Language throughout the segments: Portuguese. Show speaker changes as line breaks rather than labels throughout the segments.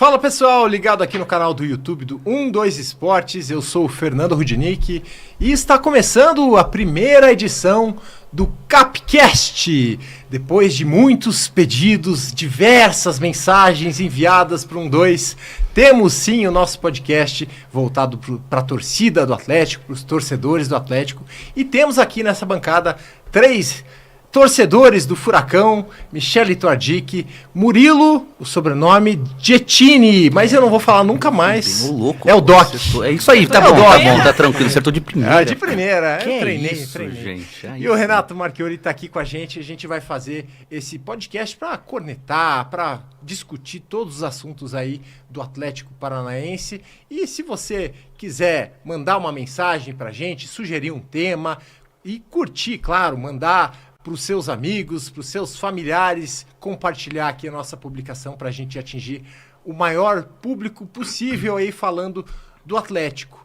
Fala pessoal, ligado aqui no canal do YouTube do 12 Esportes, eu sou o Fernando Rudnick e está começando a primeira edição do Capcast. Depois de muitos pedidos, diversas mensagens enviadas para 12, temos sim o nosso podcast voltado para a torcida do Atlético, para os torcedores do Atlético, e temos aqui nessa bancada 3 torcedores do Furacão: Michele Tuardic, Murilo, o sobrenome Gettini, mas eu não vou falar nunca mais.
Louco,
é o Doc.
É isso aí, tá bom, tá tranquilo, acertou de primeira.
De primeira,
que
eu treinei.
Gente,
e o Renato Marchiori tá aqui com a gente vai fazer esse podcast para cornetar, para discutir todos os assuntos aí do Atlético Paranaense. E se você quiser mandar uma mensagem pra gente, sugerir um tema e curtir, claro, mandar para os seus amigos, para os seus familiares, compartilhar aqui a nossa publicação para a gente atingir o maior público possível aí falando do Atlético.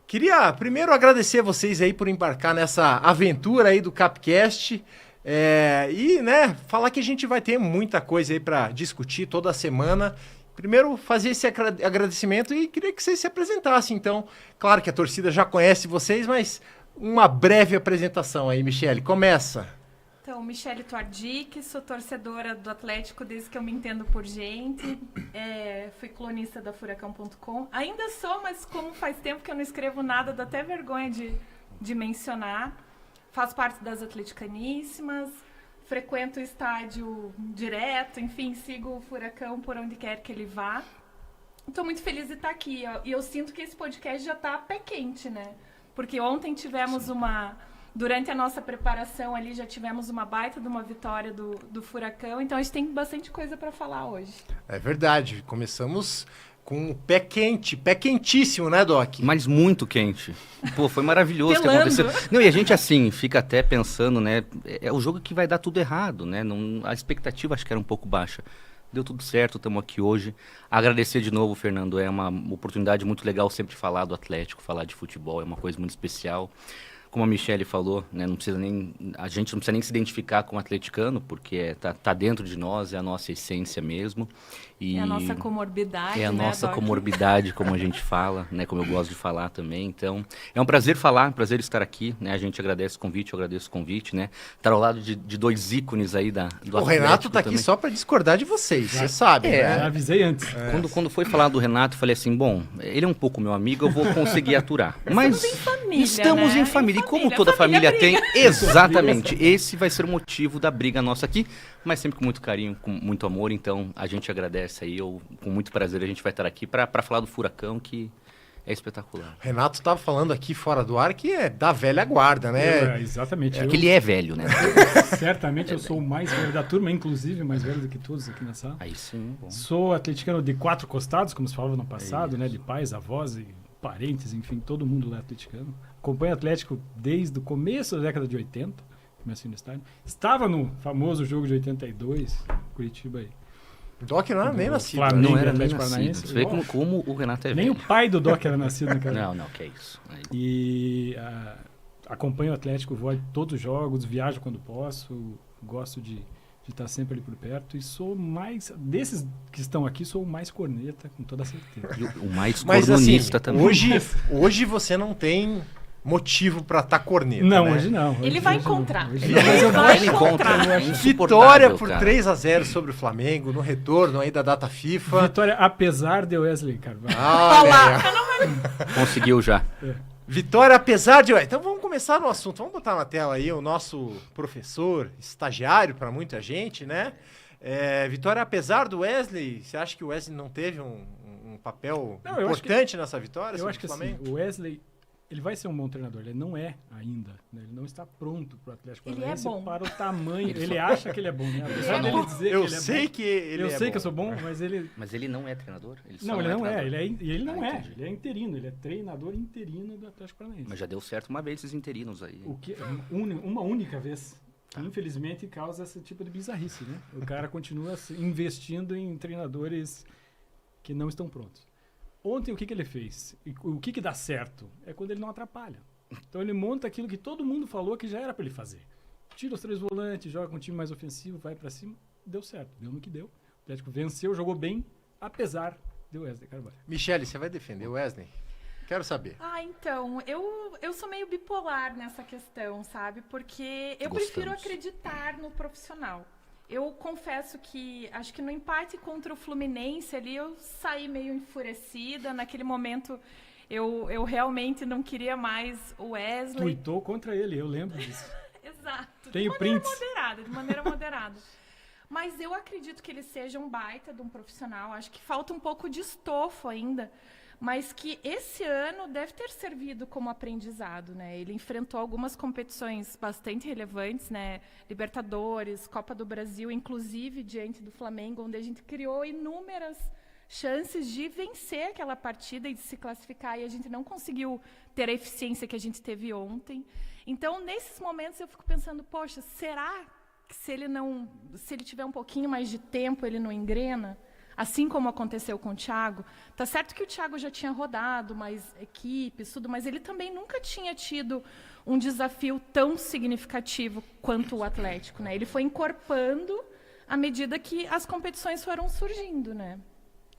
Queria primeiro agradecer a vocês aí por embarcar nessa aventura aí do Capcast e falar que a gente vai ter muita coisa aí para discutir toda semana. Primeiro, fazer esse agradecimento e queria que vocês se apresentassem. Então, claro que a torcida já conhece vocês, mas uma breve apresentação aí, Michele, começa.
Então, Michele Tuardic, sou torcedora do Atlético desde que eu me entendo por gente. Fui colunista da Furacão.com. Ainda sou, mas como faz tempo que eu não escrevo nada, dá até vergonha de mencionar. Faço parte das Atleticaníssimas, frequento o estádio direto, enfim, sigo o Furacão por onde quer que ele vá. Estou muito feliz de estar aqui. E eu sinto que esse podcast já está pé quente, né? Porque ontem tivemos Durante a nossa preparação ali, já tivemos uma baita de uma vitória do Furacão, então a gente tem bastante coisa para falar hoje. É
verdade, começamos com o pé quente, pé quentíssimo, né, Doc?
Mas muito quente. Pô, foi maravilhoso o que aconteceu. Não, e a gente assim, fica até pensando, né, é o jogo que vai dar tudo errado, né, a expectativa acho que era um pouco baixa. Deu tudo certo, estamos aqui hoje. Agradecer de novo, Fernando, é uma oportunidade muito legal sempre falar do Atlético, falar de futebol, é uma coisa muito especial. Como a Michele falou, né, a gente não precisa nem se identificar com o atleticano, porque tá dentro de nós, é a nossa essência mesmo.
E é a nossa comorbidade,
É a nossa comorbidade, como a gente fala, né, como eu gosto de falar também. Então, é um prazer falar, um prazer estar aqui, né, a gente agradece o convite, eu agradeço o convite, né, estar ao lado de 2 ícones aí do Atlético.
O Renato tá aqui só para discordar de vocês, você sabe, né?
Já avisei antes.
Quando foi falar do Renato, eu falei assim, bom, ele é um pouco meu amigo, eu vou conseguir aturar. Mas estamos em família. E como toda família tem, exatamente, esse vai ser o motivo da briga nossa aqui, mas sempre com muito carinho, com muito amor, então a gente agradece aí, com muito prazer a gente vai estar aqui para falar do Furacão, que é espetacular.
O Renato estava falando aqui fora do ar que é da velha guarda, né?
Exatamente.
Que ele é velho, né?
Certamente eu sou o mais velho da turma, inclusive mais velho do que todos aqui na sala.
Aí sim, bom.
Sou atleticano de 4 costados, como se falava no passado, né? De pais, avós e parentes, enfim, todo mundo lá é atleticano. Acompanho o Atlético desde o começo da década de 80, comecei no estádio. Estava no famoso jogo de 82, Curitiba aí.
O Doc não era nem nascido.
Flamengo,
não era
Atlético
nem
Paranaense.
nascido. Você vê como o Renato é velho.
Nem o pai do Doc era nascido naquela.
Não, que é isso. Aí.
E acompanho o Atlético, vou a todos os jogos, viajo quando posso, gosto de estar sempre ali por perto e sou mais, desses que estão aqui, sou o mais corneta, com toda certeza.
E o mais cornista
assim,
também.
Hoje você não tem motivo para estar corneta,
não,
né?
Hoje não.
Ele vai encontrar.
Ele vai encontrar.
Vitória por 3-0 sobre o Flamengo, no retorno aí da data FIFA.
Vitória apesar de Wesley Carvalho.
Conseguiu já.
Vitória apesar de... Então vamos começar no assunto. Vamos botar na tela aí o nosso professor, estagiário para muita gente, né? Vitória apesar do Wesley. Você acha que o Wesley não teve um papel importante nessa vitória?
Eu acho que assim, o Wesley... Ele vai ser um bom treinador, ele não é ainda, né? Ele não está pronto para o Atlético Paranaense para o tamanho. Ele acha que ele é bom, né? Apesar dele dizer
que ele é bom.
Eu sei que eu sou bom, mas ele...
Mas ele não é treinador?
Ele não é. Ele não é. Ele é interino, ele é treinador interino do Atlético Paranaense.
Mas já deu certo uma vez esses interinos aí.
Uma única vez. Infelizmente causa esse tipo de bizarrice, né? O cara continua investindo em treinadores que não estão prontos. Ontem, o que ele fez? O que dá certo? É quando ele não atrapalha. Então, ele monta aquilo que todo mundo falou que já era para ele fazer. Tira os 3 volantes, joga com um time mais ofensivo, vai para cima. Deu certo, deu no que deu. O Atlético venceu, jogou bem, apesar de Wesley Carvalho.
Michele, você vai defender o Wesley? Quero saber.
Então, eu sou meio bipolar nessa questão, sabe? Porque eu prefiro acreditar no profissional. Eu confesso que, acho que no empate contra o Fluminense ali, eu saí meio enfurecida. Naquele momento, eu realmente não queria mais o Wesley.
Tuitou contra ele, eu lembro disso.
Exato.
Tenho
De maneira moderada. Mas eu acredito que ele seja um baita de um profissional. Acho que falta um pouco de estofo ainda. Mas que esse ano deve ter servido como aprendizado, né? Ele enfrentou algumas competições bastante relevantes, né? Libertadores, Copa do Brasil, inclusive diante do Flamengo, onde a gente criou inúmeras chances de vencer aquela partida e de se classificar, e a gente não conseguiu ter a eficiência que a gente teve ontem. Então, nesses momentos, eu fico pensando, poxa, será que se ele tiver um pouquinho mais de tempo, ele não engrena? Assim como aconteceu com o Thiago. Tá certo que o Thiago já tinha rodado mais equipes, tudo, mas ele também nunca tinha tido um desafio tão significativo quanto o Atlético, né? Ele foi encorpando à medida que as competições foram surgindo, né?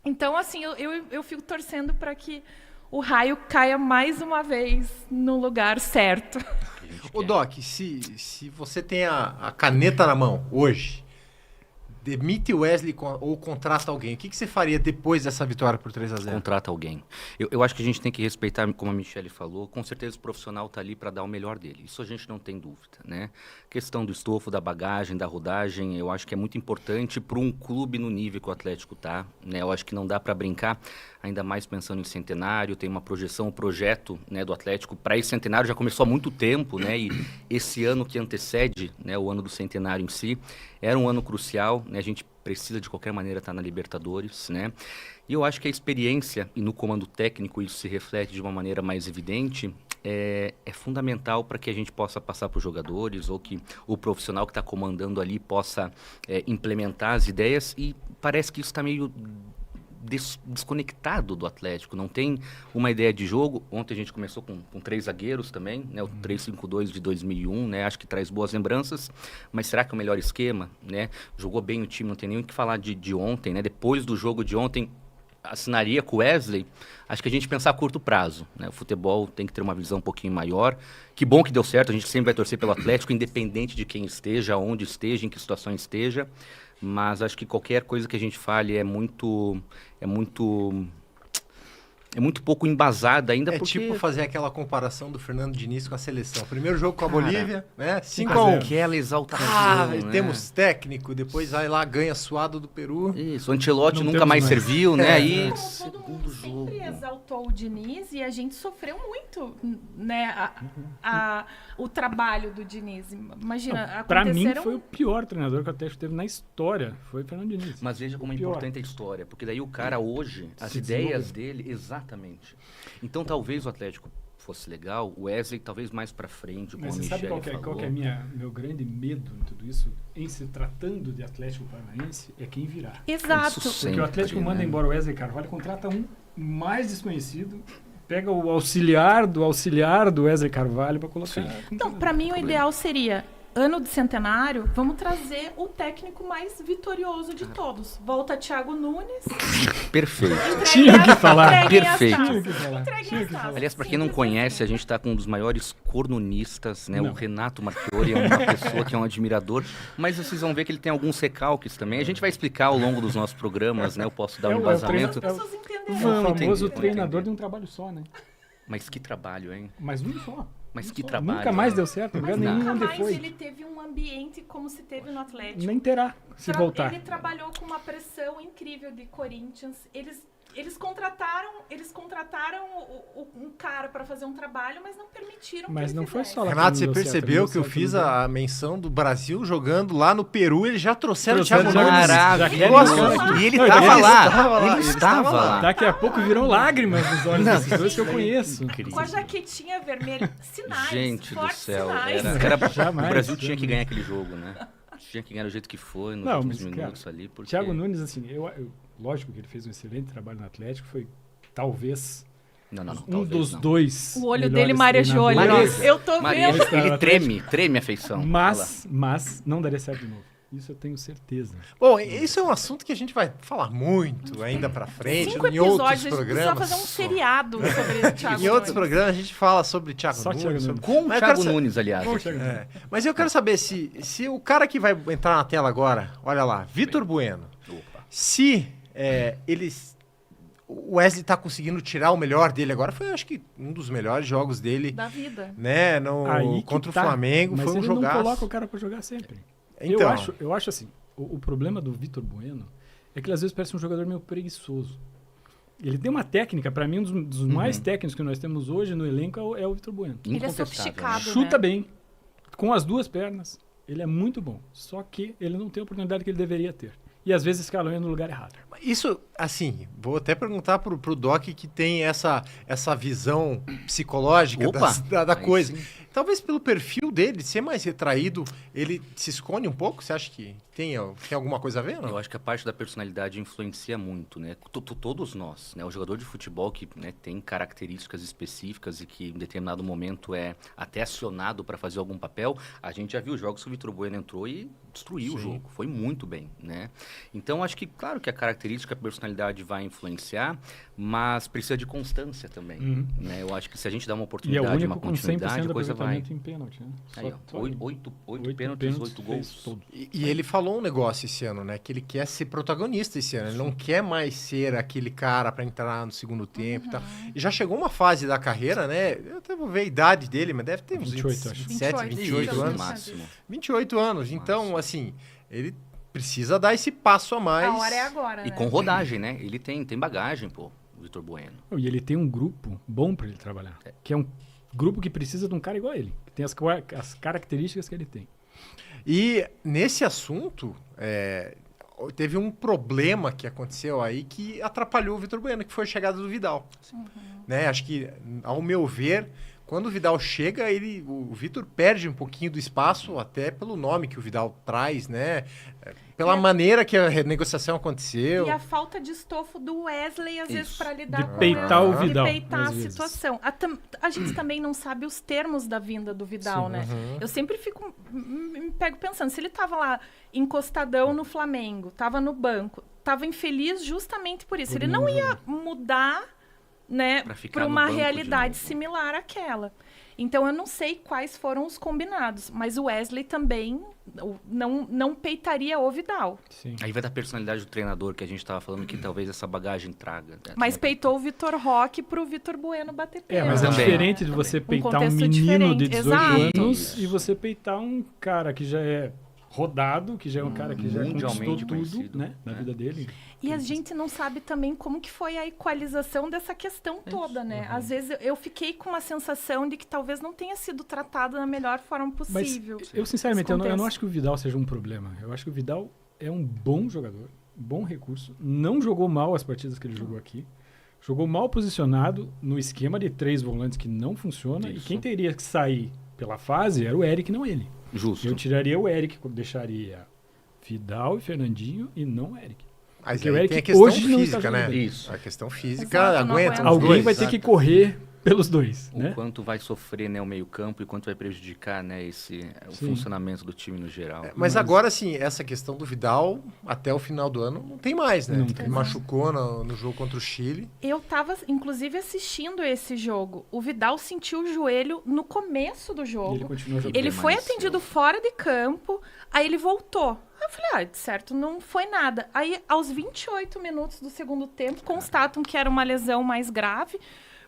Então, assim, eu fico torcendo para que o raio caia mais uma vez no lugar certo.
Ô, Doc, se você tem a caneta na mão hoje, demite o Wesley ou contrata alguém, o que você faria depois dessa vitória por 3-0?
Contrata alguém. Eu acho que a gente tem que respeitar, como a Michele falou, com certeza o profissional está ali para dar o melhor dele. Isso a gente não tem dúvida, né? Questão do estofo, da bagagem, da rodagem, eu acho que é muito importante para um clube no nível que o Atlético está, né? Eu acho que não dá para brincar, ainda mais pensando em centenário, tem uma projeção, um projeto, né, do Atlético para esse centenário já começou há muito tempo, né? E esse ano que antecede, né, o ano do centenário em si, era um ano crucial, né? A gente precisa de qualquer maneira estar na Libertadores, né? E eu acho que a experiência e no comando técnico isso se reflete de uma maneira mais evidente, é fundamental para que a gente possa passar para os jogadores ou que o profissional que está comandando ali possa implementar as ideias, e parece que isso está meio desconectado do Atlético, não tem uma ideia de jogo. Ontem a gente começou com 3 zagueiros também, né? O 3-5-2 de 2001, né? Acho que traz boas lembranças, mas será que é o melhor esquema, né? Jogou bem o time, não tem nem o que falar de ontem, né? Depois do jogo de ontem, assinaria com o Wesley. Acho que a gente pensar a curto prazo, né? O futebol tem que ter uma visão um pouquinho maior. Que bom que deu certo, a gente sempre vai torcer pelo Atlético, independente de quem esteja, onde esteja, em que situação esteja. Mas acho que qualquer coisa que a gente fale é muito pouco embasada ainda.
Porque tipo fazer aquela comparação do Fernando Diniz com a seleção. Primeiro jogo com a Bolívia, né?
5-1. Aquela exaltação, né?
Temos técnico, depois vai lá, ganha suado do Peru.
Isso, o Ancelotti nunca mais serviu, né? Aí,
todo mundo sempre exaltou o Diniz e a gente sofreu muito, né? O trabalho do Diniz. Imagina,
para mim foi o pior treinador que o Atlético teve na história, foi o Fernando Diniz.
Mas veja como é importante a história, porque daí o cara hoje, as ideias dele, exatamente. Então talvez o Atlético fosse legal, o Wesley talvez mais para frente, como a Michele falou.
Mas você sabe qual que é meu grande medo em tudo isso, em se tratando de Atlético Paranaense, é quem virá.
Exato.
Porque o Atlético manda embora o Wesley Carvalho, contrata um mais desconhecido, pega o auxiliar do Wesley Carvalho para colocar.
Então, para mim o ideal seria, ano de centenário, vamos trazer o técnico mais vitorioso de todos. Volta Thiago Nunes.
Perfeito.
Tinha que falar.
Perfeito.
Aliás,
para quem não conhece, a gente está com um dos maiores cornunistas, né? O Renato Marchiori é uma pessoa que é um admirador, mas vocês vão ver que ele tem alguns recalques também. A gente vai explicar ao longo dos nossos programas, né? Eu posso dar um embasamento.
O famoso treinador de um trabalho só, né?
Mas que trabalho, hein?
Mas um só.
Mas que trabalho.
Nunca mais deu certo,
mas
nenhum
nunca
onde
mais
foi.
Ele teve um ambiente como se teve no Atlético.
Nem terá, se voltar.
Ele trabalhou com uma pressão incrível de Corinthians. Eles contrataram um cara para fazer um trabalho, mas não permitiram
mas
que
não
ele
foi
fizesse.
só lá.
Renato, você percebeu que eu fiz a menção do Brasil jogando lá no Peru? Eles já trouxeram o Thiago Nunes.
E ele estava lá. Ele estava lá.
Daqui a pouco viram lágrimas nos olhos desses dois que eu conheço.
Com a jaquetinha vermelha. Sinais.
Gente do céu.
Sinais.
O Brasil tinha que ganhar aquele jogo, né? Tinha que ganhar do jeito que foi, nos últimos minutos ali. Porque...
Thiago Nunes, assim, lógico que ele fez um excelente trabalho no Atlético, foi talvez um dos dois.
O olho dele marejou ali. Eu tô vendo.
Ele treme a feição.
Mas não daria certo de novo. Isso eu tenho certeza.
Bom, isso é um assunto que a gente vai falar muito ainda pra frente,
5
em outros
episódios, a gente precisa
programas.
fazer um seriado sobre o Thiago
Em outros
Nunes.
programas a gente fala sobre Thiago
Só
Nunes.
Thiago
sobre-
Nunes.
Com o
Mas eu
Thiago
quero sa-
Nunes, aliás.
Mas eu quero saber se o cara que vai entrar na tela agora, olha lá, Vitor Bueno,
Opa.
se o Wesley tá conseguindo tirar o melhor dele agora, foi acho que um dos melhores jogos dele,
Da vida.
né,
Aí que
contra
tá.
o Flamengo,
Mas
foi um
ele não
jogaço.
coloca o cara pra jogar sempre.
Então,
Eu acho assim, o problema do Vitor Bueno é que ele às vezes parece um jogador meio preguiçoso. Ele tem uma técnica, pra mim, um dos mais técnicos que nós temos hoje no elenco é o Vitor Bueno.
Ele é
Incontestável,
sofisticado,
Chuta
né?
bem, com as duas pernas, ele é muito bom. Só que ele não tem a oportunidade que ele deveria ter. E às vezes escalou no lugar errado.
isso, assim, vou até perguntar pro Doc que tem essa visão psicológica
Opa,
da
aí
coisa.
sim.
Talvez pelo perfil dele ser mais retraído, ele se esconde um pouco? Você acha que tem alguma coisa a ver? Não?
Eu acho que a parte da personalidade influencia muito, né? Todos nós, né? O jogador de futebol que, né, tem características específicas e que em determinado momento é até acionado para fazer algum papel, a gente já viu jogos que o Vitor Bueno entrou e destruiu o
Sim.
jogo. Foi muito bem, né? Então, acho que, claro que a característica, a personalidade vai influenciar, mas precisa de constância também, né? Eu acho que se a gente dá uma
E é o
oportunidade, uma
único com 100%
continuidade,
de
a coisa vai.
aproveitamento em pênalti. Né?
Aí, ó, oito pênaltis, 8
fez
gols.
tudo.
E ele falou um negócio esse ano, né? Que ele quer ser protagonista esse ano. Ele não quer mais ser aquele cara para entrar no segundo tempo e tal. E já chegou uma fase da carreira, né? Eu até vou ver a idade dele, mas deve ter uns
28, acho.
27, 28
Isso, no
anos.
máximo.
28 anos. Então, assim, ele precisa dar esse passo a mais.
A hora é agora,
E
né?
com rodagem, né? Ele tem bagagem, pô, o Vitor Bueno.
E ele tem um grupo bom para ele trabalhar. Que é um grupo que precisa de um cara igual a ele. Que tem as características que ele tem.
E nesse assunto, teve um problema que aconteceu aí que atrapalhou o Vitor Bueno, que foi a chegada do Vidal. Né? Acho que, ao meu ver, quando o Vidal chega, o Vitor perde um pouquinho do espaço, até pelo nome que o Vidal traz, né? Pela maneira que a renegociação aconteceu.
E a falta de estofo do Wesley, às vezes, para lidar
De
com
peitar o
de
Vidal,
peitar
às
a
vezes.
situação. A gente também não sabe os termos da vinda do Vidal, né? Eu sempre me pego pensando, se ele tava lá encostadão no Flamengo, tava no banco, tava infeliz justamente por isso. Ele não ia mudar, né,
Pra ficar
para
no
uma
banco de
realidade
novo.
similar àquela. Então, eu não sei quais foram os combinados, mas o Wesley também não peitaria o Vidal.
Sim.
Aí vai da personalidade do treinador que a gente estava falando que talvez essa bagagem traga. Né?
Mas peitou o Vitor Roque pro Vitor Bueno bater pênalti.
Mas é
Também.
diferente de você peitar um
contexto
menino de
diferente,
18
exato.
anos
Isso.
e você peitar um cara que já é rodado, que já é um cara que já conquistou
Mundialmente
tudo,
conhecido,
né, na vida dele.
E a gente não sabe também como que foi a equalização dessa questão toda, né? Às vezes eu fiquei com uma sensação de que talvez não tenha sido tratado da melhor forma
Mas
possível.
eu sinceramente, eu não
contexto.
acho que o Vidal seja um problema. Eu acho que o Vidal é um bom jogador, bom recurso. Não jogou mal as partidas que ele jogou aqui. Jogou mal posicionado no esquema de 3 volantes que não funciona.
Isso.
E quem teria que sair pela fase era o Eric, não ele.
Justo.
Eu tiraria o Eric, deixaria Vidal e Fernandinho e não o Eric.
Mas
Porque
aí
o Eric
tem a questão
hoje não está
física, né?
jogando.
Isso.
A questão física
Exato, não
aguenta
aguenta.
os
Alguém
dois,
vai ter
sabe?
que correr pelos dois,
O
né?
quanto vai sofrer, né, o meio-campo e quanto vai prejudicar, né, o
Sim.
funcionamento do time no geral.
Mas agora, sim, essa questão do Vidal, até o final do ano, não tem mais, né?
Não
Ele
tem
machucou no jogo contra o Chile.
Eu tava, inclusive, assistindo esse jogo. O Vidal sentiu o joelho no começo do
E ele
jogo.
continua jogando.
Ele foi
permaneceu.
atendido fora de campo, aí ele voltou. Aí eu falei, certo, não foi nada. Aí, aos 28 minutos do segundo tempo, constatam que era uma lesão mais grave,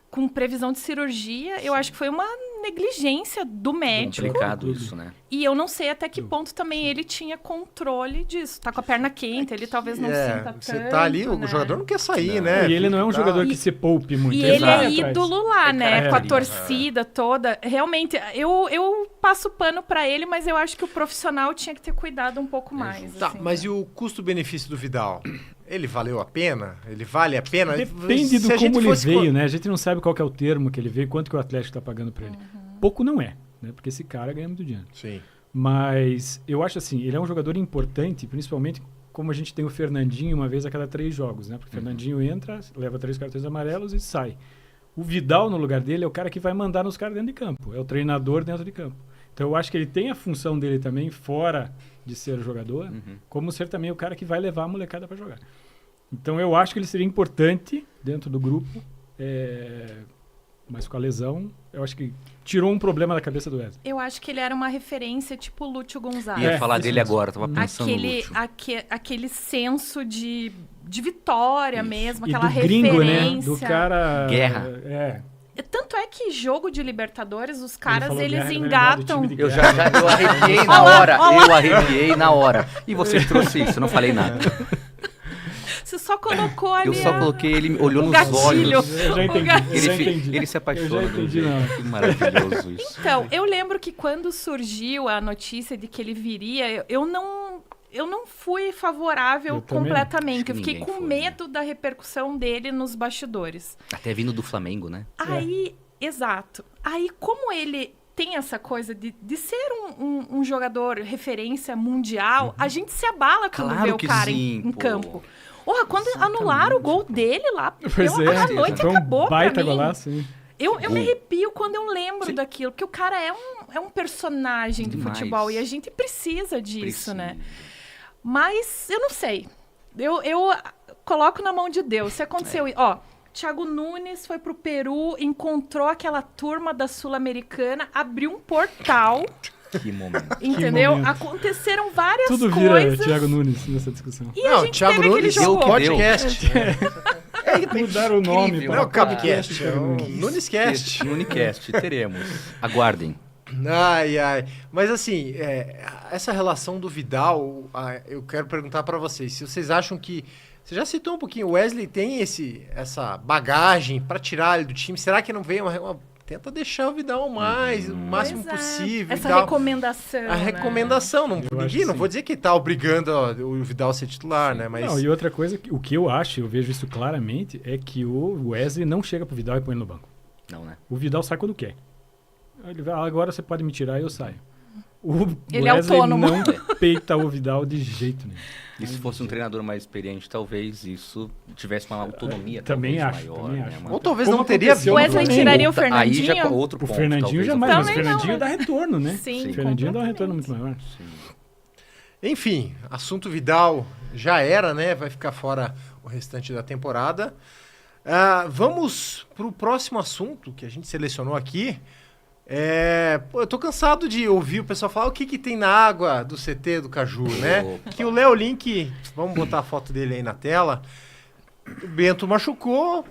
com previsão de cirurgia. Eu acho que foi uma negligência do médico.
Complicado isso, né?
E eu não sei até que ponto também ele tinha controle disso. Tá com a perna quente, ele talvez não sinta tanto,
você tá ali, o
né?
jogador não quer sair,
Não.
né?
E ele não é um
Tá.
jogador que se poupe muito.
E ele é
vai atrás.
ídolo lá, né? Com a
característica.
torcida toda. Realmente, eu passo pano pra ele, mas eu acho que o profissional tinha que ter cuidado um pouco mais.
Tá,
assim,
mas
né?
e o custo-benefício do Vidal? Ele valeu a pena? Ele vale a pena?
Depende do
Se a gente
como ele
fosse
veio, né? A gente não sabe qual que é o termo que ele veio, quanto que o Atlético tá pagando pra ele. Pouco não é, né? Porque esse cara ganha muito dinheiro.
Sim.
Mas eu acho assim, ele é um jogador importante, principalmente como a gente tem o Fernandinho uma vez a cada 3 jogos, né? Porque o Fernandinho entra, leva 3 cartões amarelos e sai. O Vidal, no lugar dele, é o cara que vai mandar nos caras dentro de campo. É o treinador dentro de campo. Então eu acho que ele tem a função dele também, fora de ser jogador, como ser também o cara que vai levar a molecada para jogar. Então eu acho que ele seria importante dentro do grupo, mas com a lesão, eu acho que tirou um problema da cabeça do Wesley.
Eu acho que ele era uma referência tipo Lúcio Gonzalez.
Ia falar dele agora, tava pensando no Lúcio.
Aquele senso de vitória mesmo,
E
aquela
do
referência.
gringo, né? Do cara...
Guerra.
Tanto é que jogo de Libertadores, os caras,
falou
eles
guerra, ele vai
engatam...
lembrar do time de
Eu arrepiei na hora. Eu arrepiei na hora. E você trouxe isso, eu não falei nada.
Você só colocou ali
Eu só coloquei, ele olhou nos
gatilho.
olhos.
Eu já entendi. Eu já entendi.
Ele se apaixona.
Eu já entendi,
no
não.
jeito. Que maravilhoso isso.
Então, eu lembro que quando surgiu a notícia de que ele viria, eu não fui favorável
Eu também.
completamente.
Acho
Eu
que
fiquei
ninguém
com
foi,
medo da repercussão dele nos bastidores.
Até vindo do Flamengo, né?
Aí, exato. Aí, como ele tem essa coisa de ser um jogador referência mundial, a gente se abala quando
Claro
vê o
que
cara
sim,
em
pô.
campo. Porra, quando anularam o gol dele lá,
Pois
a noite
foi
acabou
um baita
pra mim.
golaço, hein?
Eu me arrepio quando eu lembro daquilo, porque o cara é um personagem de
Demais.
futebol e a gente precisa disso,
Precisa.
né? Mas eu não sei. Eu coloco na mão de Deus. Se aconteceu, ó, Thiago Nunes foi pro Peru, encontrou aquela turma da Sul-Americana, abriu um portal,
Que momento.
entendeu?
momento.
Aconteceram várias
Tudo vira
coisas.
Thiago Nunes nessa discussão.
E a gente teve aquele
deu
jogo.
o
podcast.
Mudaram o nome.
Incrível.
Não é o
Cara,
Capcast, é o Nunescast.
No Unicast, teremos. Aguardem.
Ai, ai. Mas assim, essa relação do Vidal, eu quero perguntar pra vocês. Se vocês acham que... Você já citou um pouquinho, o Wesley tem essa bagagem pra tirar ele do time. Será que não vem tenta deixar o Vidal o máximo
Pois é.
possível.
Essa
e tal.
recomendação.
A recomendação, não,
Eu acho
ninguém,
que
não
sim.
vou dizer que tá obrigando o Vidal a ser titular, né? Mas
Não, e outra coisa, o que eu acho, eu vejo isso claramente, é que o Wesley não chega pro Vidal e põe ele no banco.
Não, né?
O Vidal sai quando quer. Ele vai, agora você pode me tirar e eu saio. O
Ele é
Wesley
autônomo.
não peita o Vidal de jeito nenhum.
E se fosse um treinador mais experiente, talvez isso tivesse uma autonomia
também
talvez
acho,
maior,
também
né?
acho.
Uma-
ou talvez
Como
não teria
aconteceu
O
no
vindo.
Wesley
Flamengo.
tiraria o
Aí já
Fernandinho?
outro
O
ponto.
Fernandinho
talvez,
jamais, mas o
Também não,
Fernandinho
né?
dá retorno, né?
Sim,
O Fernandinho dá um retorno
completamente.
muito maior.
Sim.
Enfim, assunto Vidal já era, né? Vai ficar fora o restante da temporada. Vamos pro próximo assunto que a gente selecionou aqui. Eu tô cansado de ouvir o pessoal falar o que tem na água do CT do Caju, né?
Opa.
Que o Léo Link, vamos botar a foto dele aí na tela. O Bento machucou.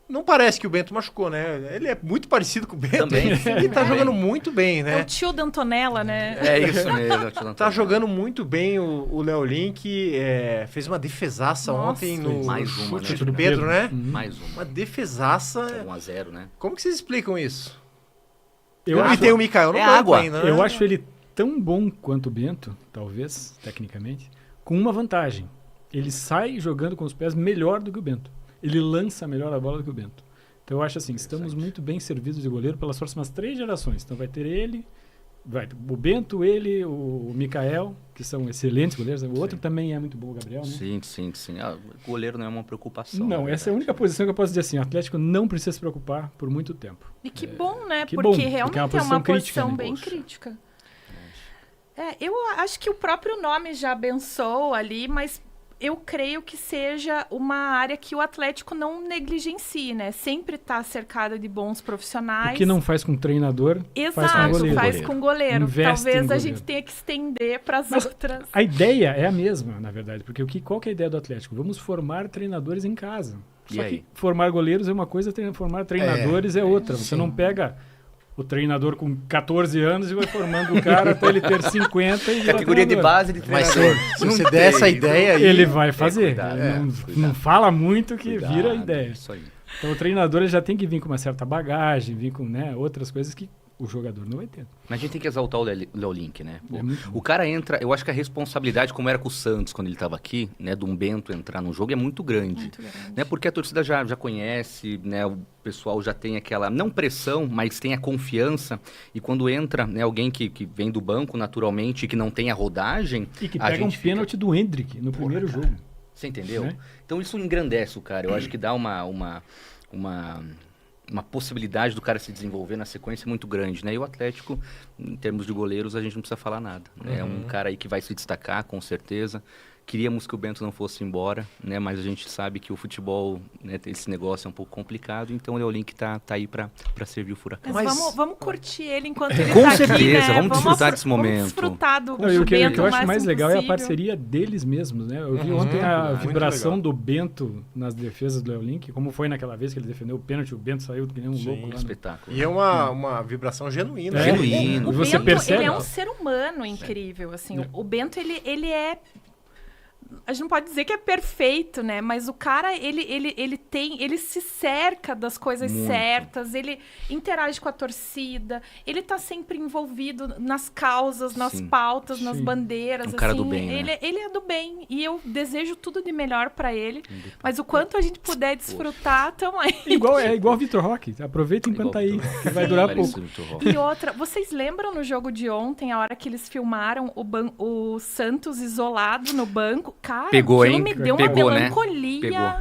Não parece que o Bento machucou, né? Ele é muito parecido com o Bento.
Também.
Ele tá jogando muito bem,
É
né?
o tio da Antonella, né?
É isso mesmo.
Tá jogando muito bem o Léo Link. Fez uma defesaça
Nossa.
ontem no
Mais uma,
chute
né?
do Pedro, né?
Mais
Uma
uma.
defesaça.
1-0, né?
Como que vocês explicam isso?
Eu
e
acho,
tem o Mikael no
É
banco
água.
ainda, né?
eu acho ele tão bom quanto o Bento, talvez, tecnicamente, com uma vantagem. Ele sai jogando com os pés melhor do que o Bento. Ele lança melhor a bola do que o Bento. Então eu acho assim, estamos muito bem servidos de goleiro pelas próximas 3 gerações. Então vai ter ele, o Bento, ele, o Mikael, que são excelentes goleiros. O outro também é muito bom, o Gabriel, né?
Sim. O goleiro não é uma preocupação.
Não,
na
essa é a
verdade.
única posição que eu posso dizer assim, o Atlético não precisa se preocupar por muito tempo.
E que bom, né?
que
Porque
bom, porque
realmente
é uma
é
posição
uma
crítica,
posição
né?
bem
Poxa.
crítica. Eu acho que o próprio nome já abençoa ali, mas eu creio que seja uma área que o Atlético não negligencie, né? Sempre tá cercada de bons profissionais.
O que não faz com treinador, faz com
Exato,
goleiro.
faz com goleiro.
Investe
Talvez
em
a
goleiro.
gente tenha que estender para as
Mas
outras.
A ideia é a mesma, na verdade, porque qual que é a ideia do Atlético? Vamos formar treinadores em casa.
E
Só
aí?
que formar goleiros é uma coisa, formar treinadores é outra. Você
sim.
não pega o treinador com 14 anos e vai formando o cara até ele ter 50 e virar
Categoria de
treinador.
base de
Mas
treinador.
se você der essa ideia aí...
Ele vai fazer.
cuidado,
Ele não,
cuidado.
não fala muito que
Cuidado,
vira ideia.
Isso aí.
Então o treinador ele já tem que vir com uma certa bagagem, vir com outras coisas que o jogador não vai ter.
Mas a gente tem que exaltar o Léo Link, né? Pô,
É muito bom.
o cara entra, eu acho que a responsabilidade, como era com o Santos quando ele estava aqui, né, de um Bento entrar no jogo é muito grande.
Muito grande.
Né, porque a torcida já conhece, né, o pessoal já tem aquela, não pressão, mas tem a confiança. E quando entra, né, alguém que vem do banco naturalmente, que não tem a rodagem,
E que
a
pega um
gente fica-
pênalti do Hendrick no primeiro jogo.
Você entendeu?
Né?
Então isso engrandece o cara. Eu acho que dá uma uma possibilidade do cara se desenvolver na sequência muito grande, né? E o Atlético, em termos de goleiros, a gente não precisa falar nada. Né? É um cara aí que vai se destacar, com certeza. Queríamos que o Bento não fosse embora, né? Mas a gente sabe que o futebol, né, esse negócio é um pouco complicado, então o Leolink tá aí para servir o Furacão.
Mas vamos curtir ele enquanto ele
com
tá aqui,
certeza,
né?
vamos desfrutar desse
Vamos
momento.
desfrutar do
Não, e o que
Bento
eu acho mais
máximo
legal é a
possível.
parceria deles mesmos, né? Eu vi ontem a
muito
vibração
legal.
do Bento nas defesas do Leolink, como foi naquela vez que ele defendeu o pênalti, o Bento saiu que nem um louco lá. no-
Espetáculo.
E é uma vibração genuína.
É,
né?
genuíno.
O
E você
Bento,
percebe-
ele é um ser humano incrível, assim. O Bento, ele é... A gente não pode dizer que é perfeito, né? Mas o cara, ele se cerca das coisas
Muito.
certas, ele interage com a torcida, ele tá sempre envolvido nas causas, nas
Sim.
pautas, nas
Sim.
bandeiras,
Um cara
assim.
do bem, né?
Ele é do bem. E eu desejo tudo de melhor pra ele. Mas o quanto a gente puder desfrutar, tamo aí.
Igual o Vitor Roque. Aproveita enquanto tá aí, que vai durar pouco.
E outra, vocês lembram no jogo de ontem, a hora que eles filmaram o Santos isolado no banco? Cara,
Pegou,
aquilo
hein?
me deu
Pegou,
uma
né?
melancolia.
Pegou.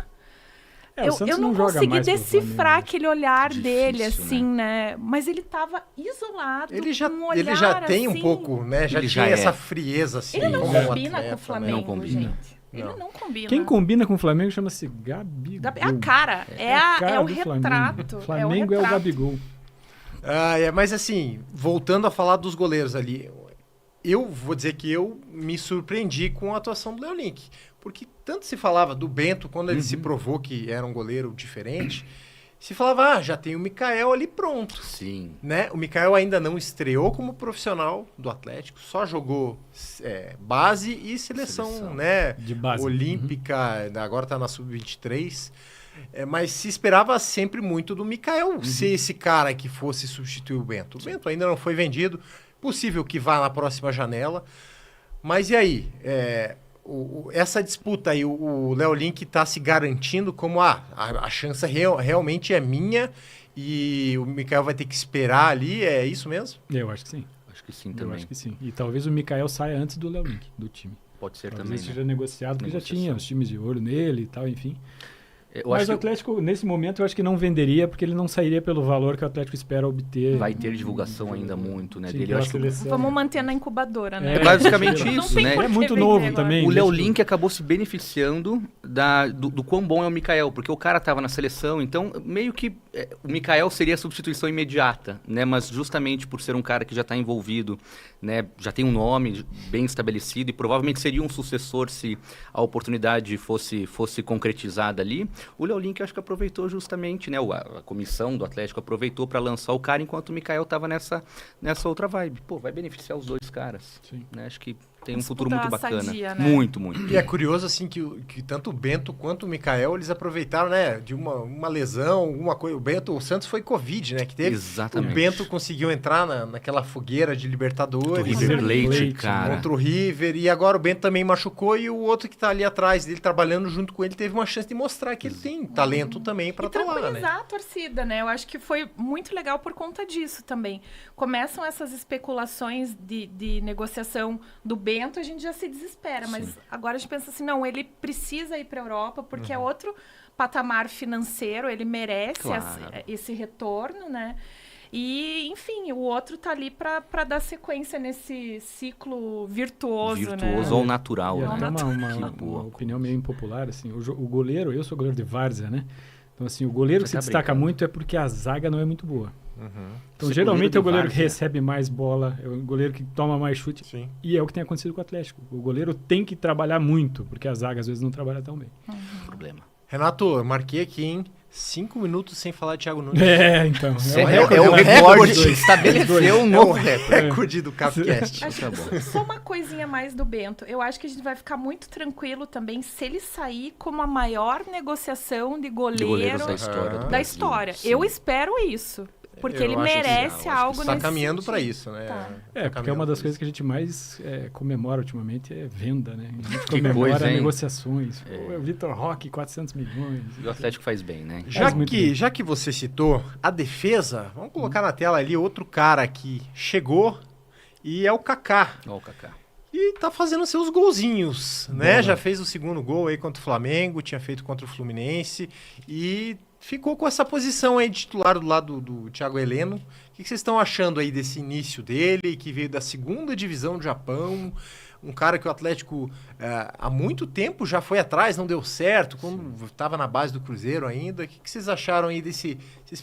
É, o Santos
Eu não
joga
consegui
mais pelo
decifrar
Flamengo.
aquele olhar
Difícil,
dele, assim, né? Mas ele tava isolado,
Ele já,
com um olhar,
ele já tem um
assim.
pouco, né? Já
Ele
tinha
já
essa
é.
frieza, assim.
Ele não
como um
combina
atleta,
com o Flamengo,
Não combina.
gente. Ele
Não.
não combina.
Quem combina com o Flamengo chama-se Gabigol.
É a cara, é o
do
retrato.
Flamengo é o Gabigol.
Mas assim, voltando a falar dos goleiros ali, eu vou dizer que eu me surpreendi com a atuação do Leolink. Porque tanto se falava do Bento, quando ele se provou que era um goleiro diferente, se falava, já tem o Mikael ali pronto.
Sim.
Né? O Mikael ainda não estreou como profissional do Atlético, só jogou base e seleção. Né?
De base.
Olímpica, agora está na Sub-23. Mas se esperava sempre muito do Mikael ser esse cara que fosse substituir o Bento. O Bento ainda não foi vendido, possível que vá na próxima janela. Mas e aí? Essa disputa aí, o Leolink está se garantindo como a chance realmente é minha e o Mikael vai ter que esperar ali, é isso mesmo?
Eu acho que sim.
Acho que sim
Eu
também.
acho que sim. E talvez o Mikael saia antes do Leolink, do time.
Pode ser
Talvez
também.
seja
Né?
negociado, porque já
Negociação.
tinha os times de olho nele e tal, enfim.
Eu
Mas
acho
o Atlético, nesse momento, eu acho que não venderia, porque ele não sairia pelo valor que o Atlético espera obter.
que vai ter divulgação ainda muito, né?
Sim,
Dele. Eu
pela
acho que
seleção.
Vamos manter na incubadora, né?
É basicamente
Não
isso,
tem
né?
por
É
que
muito
vender
novo
agora.
também.
O
deixa-
Leolink acabou se beneficiando do quão bom é o Mikael, porque o cara estava na seleção, então meio que o Mikael seria a substituição imediata, né? Mas justamente por ser um cara que já está envolvido, né? Já tem um nome bem estabelecido e provavelmente seria um sucessor se a oportunidade fosse concretizada ali. O Leolink acho que aproveitou justamente, né? A comissão do Atlético aproveitou para lançar o cara enquanto o Mikael estava nessa outra vibe. Pô, vai beneficiar os dois caras.
Sim.
Né? Acho que tem um
Disputa
futuro muito bacana.
sadia, né?
Muito, muito.
E é curioso, assim, que tanto o Bento quanto o Mikael, eles aproveitaram, né, de uma lesão, alguma coisa. O Santos foi Covid, né, que teve.
Exatamente.
O Bento conseguiu entrar naquela fogueira de Libertadores.
O River Plate,
Plate,
cara.
Contra o River, e agora o Bento também machucou e o outro que tá ali atrás dele, trabalhando junto com ele, teve uma chance de mostrar que ele tem talento também para
E
estar lá, né?
tranquilizar a torcida, né? Eu acho que foi muito legal por conta disso também. Começam essas especulações de negociação do Bento, a gente já se desespera, mas agora a gente pensa assim, não, ele precisa ir para a Europa porque é outro patamar financeiro, ele merece
Claro.
esse retorno, né? E, enfim, o outro tá ali para dar sequência nesse ciclo virtuoso,
Virtuoso
né?
ou natural,
E
né?
até
Que
uma
boa.
opinião meio impopular, assim, o goleiro, eu sou goleiro de várzea, né? Então, assim, o goleiro que
Você
se
tá
destaca
brincando.
muito é porque a zaga não é muito boa. Então,
Ser
geralmente é o
goleiro
goleiro
de
que
várzea.
recebe mais bola, é o goleiro que toma mais chute,
Sim.
e é o que tem acontecido com o Atlético. O goleiro tem que trabalhar muito, porque a zaga às vezes não trabalha tão bem.
Problema.
Renato, eu marquei aqui, hein? 5 minutos sem falar de Thiago Nunes.
Então.
É o recorde.
recorde.
Estabeleceu um
É o
novo recorde.
recorde do Capcast.
Acho
Tá
que
bom.
só uma coisinha mais do Bento. Eu acho que a gente vai ficar muito tranquilo também se ele sair como a maior negociação de
De
goleiro
goleiros da história. do
da
Brasil.
história.
Sim.
Eu espero isso. Porque
Eu
ele
acho que sim.
merece
Eu acho que
algo
Está
nesse
caminhando para
sentido.
isso, né?
Tá.
Porque é uma das coisas que a gente mais comemora ultimamente é venda, né? A gente
Que
comemora
coisa, hein?
negociações. Pô, o Vitor Roque, 400 milhões.
E o Atlético faz bem, né?
Faz muito bem.
Já que você citou a defesa, vamos colocar na tela ali outro cara que chegou e é o Kaká.
Ó o Kaká.
E tá fazendo seus golzinhos, né?
Boa.
Já fez o segundo gol aí contra o Flamengo, tinha feito contra o Fluminense e ficou com essa posição aí de titular do lado do Thiago Heleno. O que vocês estão achando aí desse início dele, que veio da 2ª divisão do Japão? Um cara que o Atlético há muito tempo já foi atrás, não deu certo, quando estava na base do Cruzeiro ainda. O que vocês acharam aí desses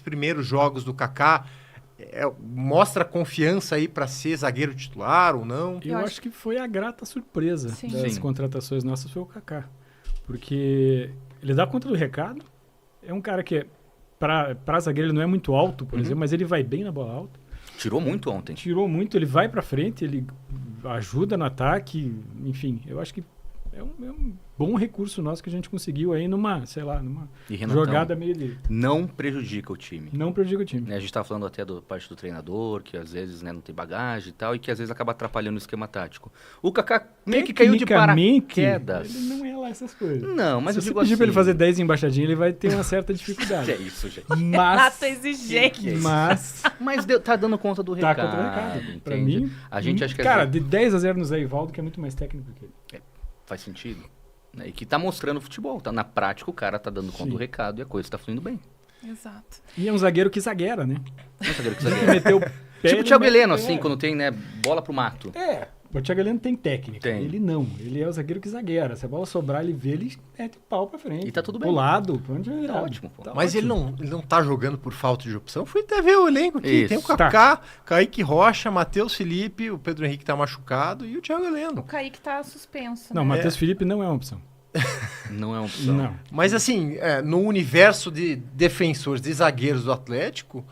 primeiros jogos do Kaká? Mostra confiança aí para ser zagueiro titular ou não?
Eu acho que foi a grata surpresa das
Sim.
contratações nossas, foi o Kaká. Porque ele dá conta do recado, é um cara que, para zagueiro, ele não é muito alto, por exemplo, mas ele vai bem na bola alta.
Tirou muito ontem.
Tirou muito, ele vai para frente, ele ajuda no ataque, enfim, eu acho que é um bom recurso nosso que a gente conseguiu aí numa
E Renatão,
jogada meio de...
não prejudica o time.
Não prejudica o time.
Né, a gente estava falando até da parte do treinador, que às vezes, né, não tem bagagem e tal, e que às vezes acaba atrapalhando o esquema tático. O Kaká meio que caiu de paraquedas.
Ele não é lá essas coisas.
Não, mas
Se
eu
você
digo
pedir
assim...
pra ele fazer 10 embaixadinhas, ele vai ter uma certa dificuldade.
Que é isso, gente.
Renato exigente.
Mas
Mas tá dando conta do
tá
recado.
contra o recado. Pra
entende?
mim,
A gente acha que...
cara, de 10-0 no Zé Ivaldo, que é muito mais técnico que ele.
Faz sentido. Né, e que tá mostrando futebol. Tá, na prática, o cara tá dando conta
Sim.
do recado e a coisa tá fluindo bem.
Exato.
E é um zagueiro que zagueira, né?
Não zagueiro que
Ele
zagueiro.
meteu o pé,
Tipo o
ele
Thiago
mete
Heleno,
o pé.
assim, quando tem, né, bola pro mato.
O Thiago Heleno tem técnica.
Tem.
Ele não. Ele é o zagueiro que zagueira. Se a bola sobrar, ele vê, ele mete o pau pra frente.
E tá tudo bem.
Pro lado, pra onde vai
Tá ótimo, pô.
Mas ele não tá jogando por falta de opção. Fui até ver o elenco aqui.
Isso.
Tem o Kaká, Kaique Rocha, Matheus Felipe, o Pedro Henrique tá machucado e o Thiago
O
Heleno.
Kaique tá suspenso.
Não,
né?
Matheus Felipe não é uma opção.
Não é uma opção.
Não.
Mas assim, no universo de defensores, de zagueiros do Atlético,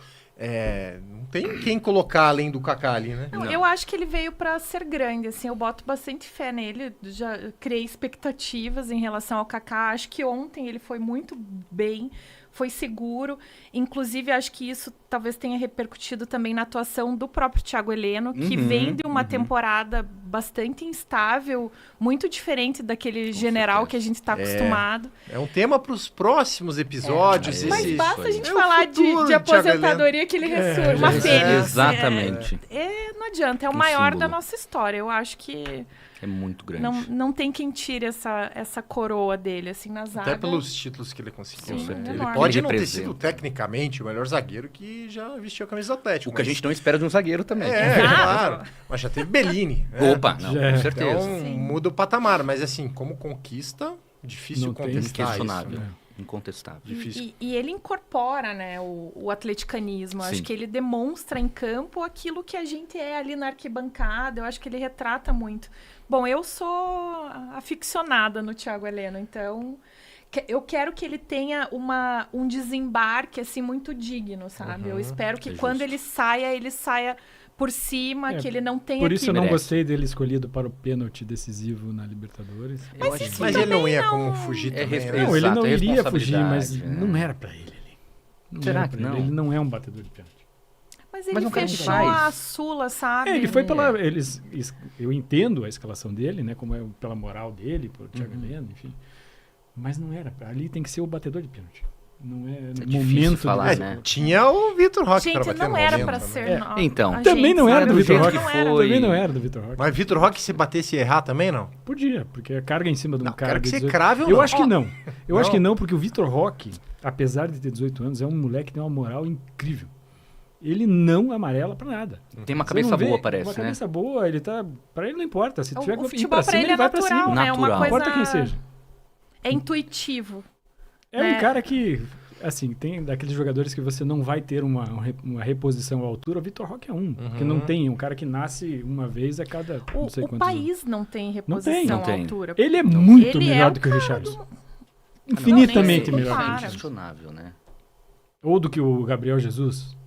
não tem quem colocar além do Kaká ali, né?
Não,
Não.
eu acho que ele veio pra ser grande, assim, eu boto bastante fé nele, já criei expectativas em relação ao Kaká, acho que ontem ele foi muito bem, foi seguro, inclusive acho que isso talvez tenha repercutido também na atuação do próprio Thiago Heleno, que vem de uma temporada bastante instável, muito diferente daquele general
certeza.
que a gente está acostumado.
É um tema para os próximos episódios.
Mas
Mas
esse-
basta a
aí.
gente
É o
falar
futuro
de
do Thiago
aposentadoria que ele ressurge, uma fênix.
Exatamente.
Não adianta, é o
Um
maior
símbolo.
da nossa história, eu acho que...
É muito grande.
Não tem quem tire essa coroa dele, assim, na zaga.
Até pelos títulos que ele conseguiu.
Sim,
né? Ele
enorme.
pode
Ele
não ter
representa.
sido tecnicamente o melhor zagueiro que já vestiu a camisa do Atlético.
O que a
mas-
gente não espera de um zagueiro também.
Exato.
claro. Mas já teve Bellini. né?
Opa, não,
Já é.
com certeza.
Então
Sim.
muda o patamar. Mas assim, como conquista, difícil
Não tem
contestar
Inquestionável.
isso. Né?
Incontestável.
Difícil.
E ele incorpora, né, o atleticanismo.
Sim.
Acho que ele demonstra em campo aquilo que a gente é ali na arquibancada. Eu acho que ele retrata muito. Bom, eu sou aficionada no Thiago Heleno, então eu quero que ele tenha um desembarque assim muito digno, sabe? Eu espero que
é
quando
justo.
ele saia por cima, que ele não tenha
Por isso
que...
eu não
merece.
gostei dele escolhido para o pênalti decisivo na Libertadores.
Eu acho
Mas
que
ele não ia
também
como
não-
fugir
É
também,
respeito.
né?
Não, ele não
Exato, é
iria fugir, mas
responsabilidade,
não
né?
era pra ele ali. Não
Será
era
que
pra ele.
não?
Ele não é um batedor de pênalti.
Mas ele
Mas um cara que
fechou
faz.
a Sula, sabe?
Ele foi pela... eu entendo a escalação dele, né? Como é pela moral dele, por Thiago Heleno, enfim. Mas não era. Ali tem que ser o batedor de pênalti. Não é,
difícil
momento
falar,
de...
né?
Tinha o Vitor Roque para
Gente,
bater
não
no
era
momento
pra
também.
ser.
É.
não.
Então.
A
Também
gente
não era
sabe
do Vitor
jeito
Roque.
que não era.
Foi.
Também não era do Vitor Roque.
Mas Vitor Roque, se batesse e errar também, não?
Podia, porque a carga em cima de um
Não,
cara
quero que
de
você
18...
crave ou
Eu
não.
acho que não. Eu
Não?
acho que não, porque o Vitor Roque, apesar de ter 18 anos, é um moleque que tem uma moral incrível. Ele não amarela pra nada.
Tem uma
Você
cabeça
não vê?
boa, parece,
Uma
né?
cabeça boa, ele tá... Pra ele não importa. Se tiver
O
que ir
futebol
pra
pra
cima,
ele
ele
é
vai pra
natural,
cima.
né? É uma
Natural.
Não
coisa...
importa quem seja.
É intuitivo.
É
né?
um cara que, assim, tem daqueles jogadores que você não vai ter uma reposição à altura. O Vitor Roque é um. Que não tem. Um cara que nasce uma vez a cada não sei
O
quantos anos.
país não tem
Não
reposição
tem.
Não
à
tem.
altura.
Ele é muito
Ele
melhor
é
do que o
cara
Richarlison.
do-
Infinitamente
Não, nem se
melhor que o
compara.
Richarlison.
Inquestionável, né?
Ou do que o Gabriel Jesus.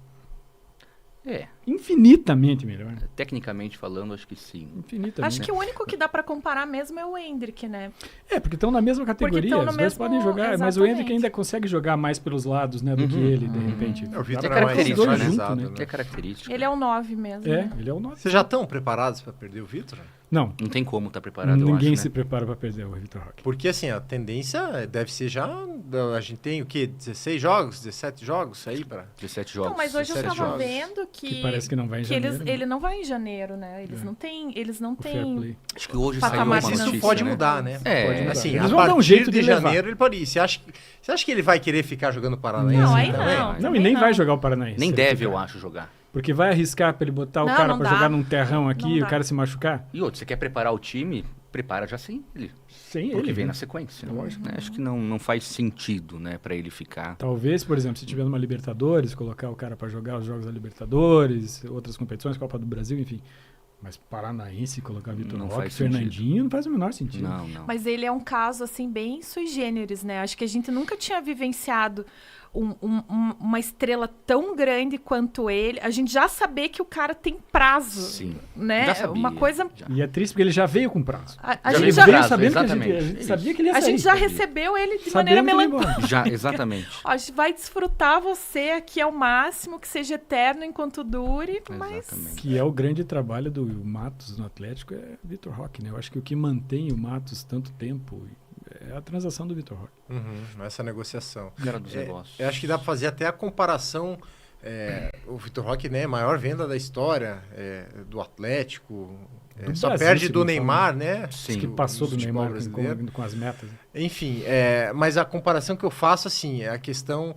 É,
Infinitamente melhor.
tecnicamente falando, acho que sim.
Infinitamente.
Acho que o único que dá pra comparar mesmo é o Hendrick, né?
É, porque estão na mesma categoria.
estão no
Os dois
mesmo-
podem jogar, mas o
exatamente.
Hendrick ainda consegue jogar mais pelos lados, né, do que ele, de repente.
É, o Vitor
É
é mais
característica,
dois
né?
junto,
centralizado,
né?
Que é característica.
Ele é o 9 mesmo.
É,
né?
ele é o 9.
Vocês já estão preparados para perder o Vitor?
Não,
Não tem como estar preparado, eu
ninguém
acho,
se
né?
prepara pra perder o Vitor Roque.
Porque assim, a tendência deve ser já. A gente tem o quê? 16 jogos, 17 jogos aí para.
17 jogos.
Não, mas hoje eu
17
tava
jogos.
vendo que,
Que parece que não vai em janeiro.
Ele não vai em janeiro, né? Eles não têm.
Acho que hoje
Patamar
saiu uma
Mas
financeiro.
isso
notícia,
pode
né?
mudar, né?
É,
Pode mudar.
Assim,
Eles
a
vão dar um
partir
jeito de
de
levar.
janeiro ele pode ir. Você acha que ele vai querer ficar jogando Paranaense?
Não, aí
também?
não.
Não, e
também
nem
não.
vai jogar o Paranaense.
Nem
se
deve,
ele
eu
ficar.
acho, jogar.
Porque vai arriscar pra ele botar o
Não,
cara
não
pra
dá.
jogar num terrão aqui
Não
e
dá.
o cara se machucar?
E outro, você quer preparar o time, prepara já sem ele.
Sem
Porque
ele.
vem
né?
na sequência. Né? Acho que não faz sentido, né, pra ele ficar.
Talvez, por exemplo, se tiver numa Libertadores, colocar o cara pra jogar os jogos da Libertadores, outras competições, Copa do Brasil, enfim. Mas Paranaense, colocar Vitor
Não
Roque,
faz
Fernandinho, não faz o menor sentido.
Não.
Mas ele é um caso, assim, bem sui generis, né? Acho que a gente nunca tinha vivenciado uma estrela tão grande quanto ele. A gente já saber que o cara tem prazo,
Sim.
né?
Já sabia,
Uma coisa...
já.
E é triste porque ele já veio com prazo.
A
Já
gente
veio
já,
com prazo,
sabendo que a
exatamente.
gente sabia que ele ia
a
sair.
gente já
sabia.
recebeu ele de
Sabendo
maneira
que ele ia
melancólica.
embora.
Já, exatamente.
Ó, a gente vai desfrutar você aqui ao máximo, que seja eterno enquanto dure, mas...
Exatamente.
Que é o grande trabalho do Matos no Atlético, é Vitor Roque, né? Eu acho que o que mantém o Matos tanto tempo é a transação do Vitor Roque.
Essa negociação.
Cara dos negócios.
Eu acho que dá pra fazer até a comparação. O Vitor Roque, né, maior venda da história do Atlético.
Do
Só
Brasil,
perde
se
do
não
Neymar, né?
Sim.
Que passou do
futebol
Neymar
brasileiro.
com as metas.
Enfim, mas a comparação que eu faço, assim, é a questão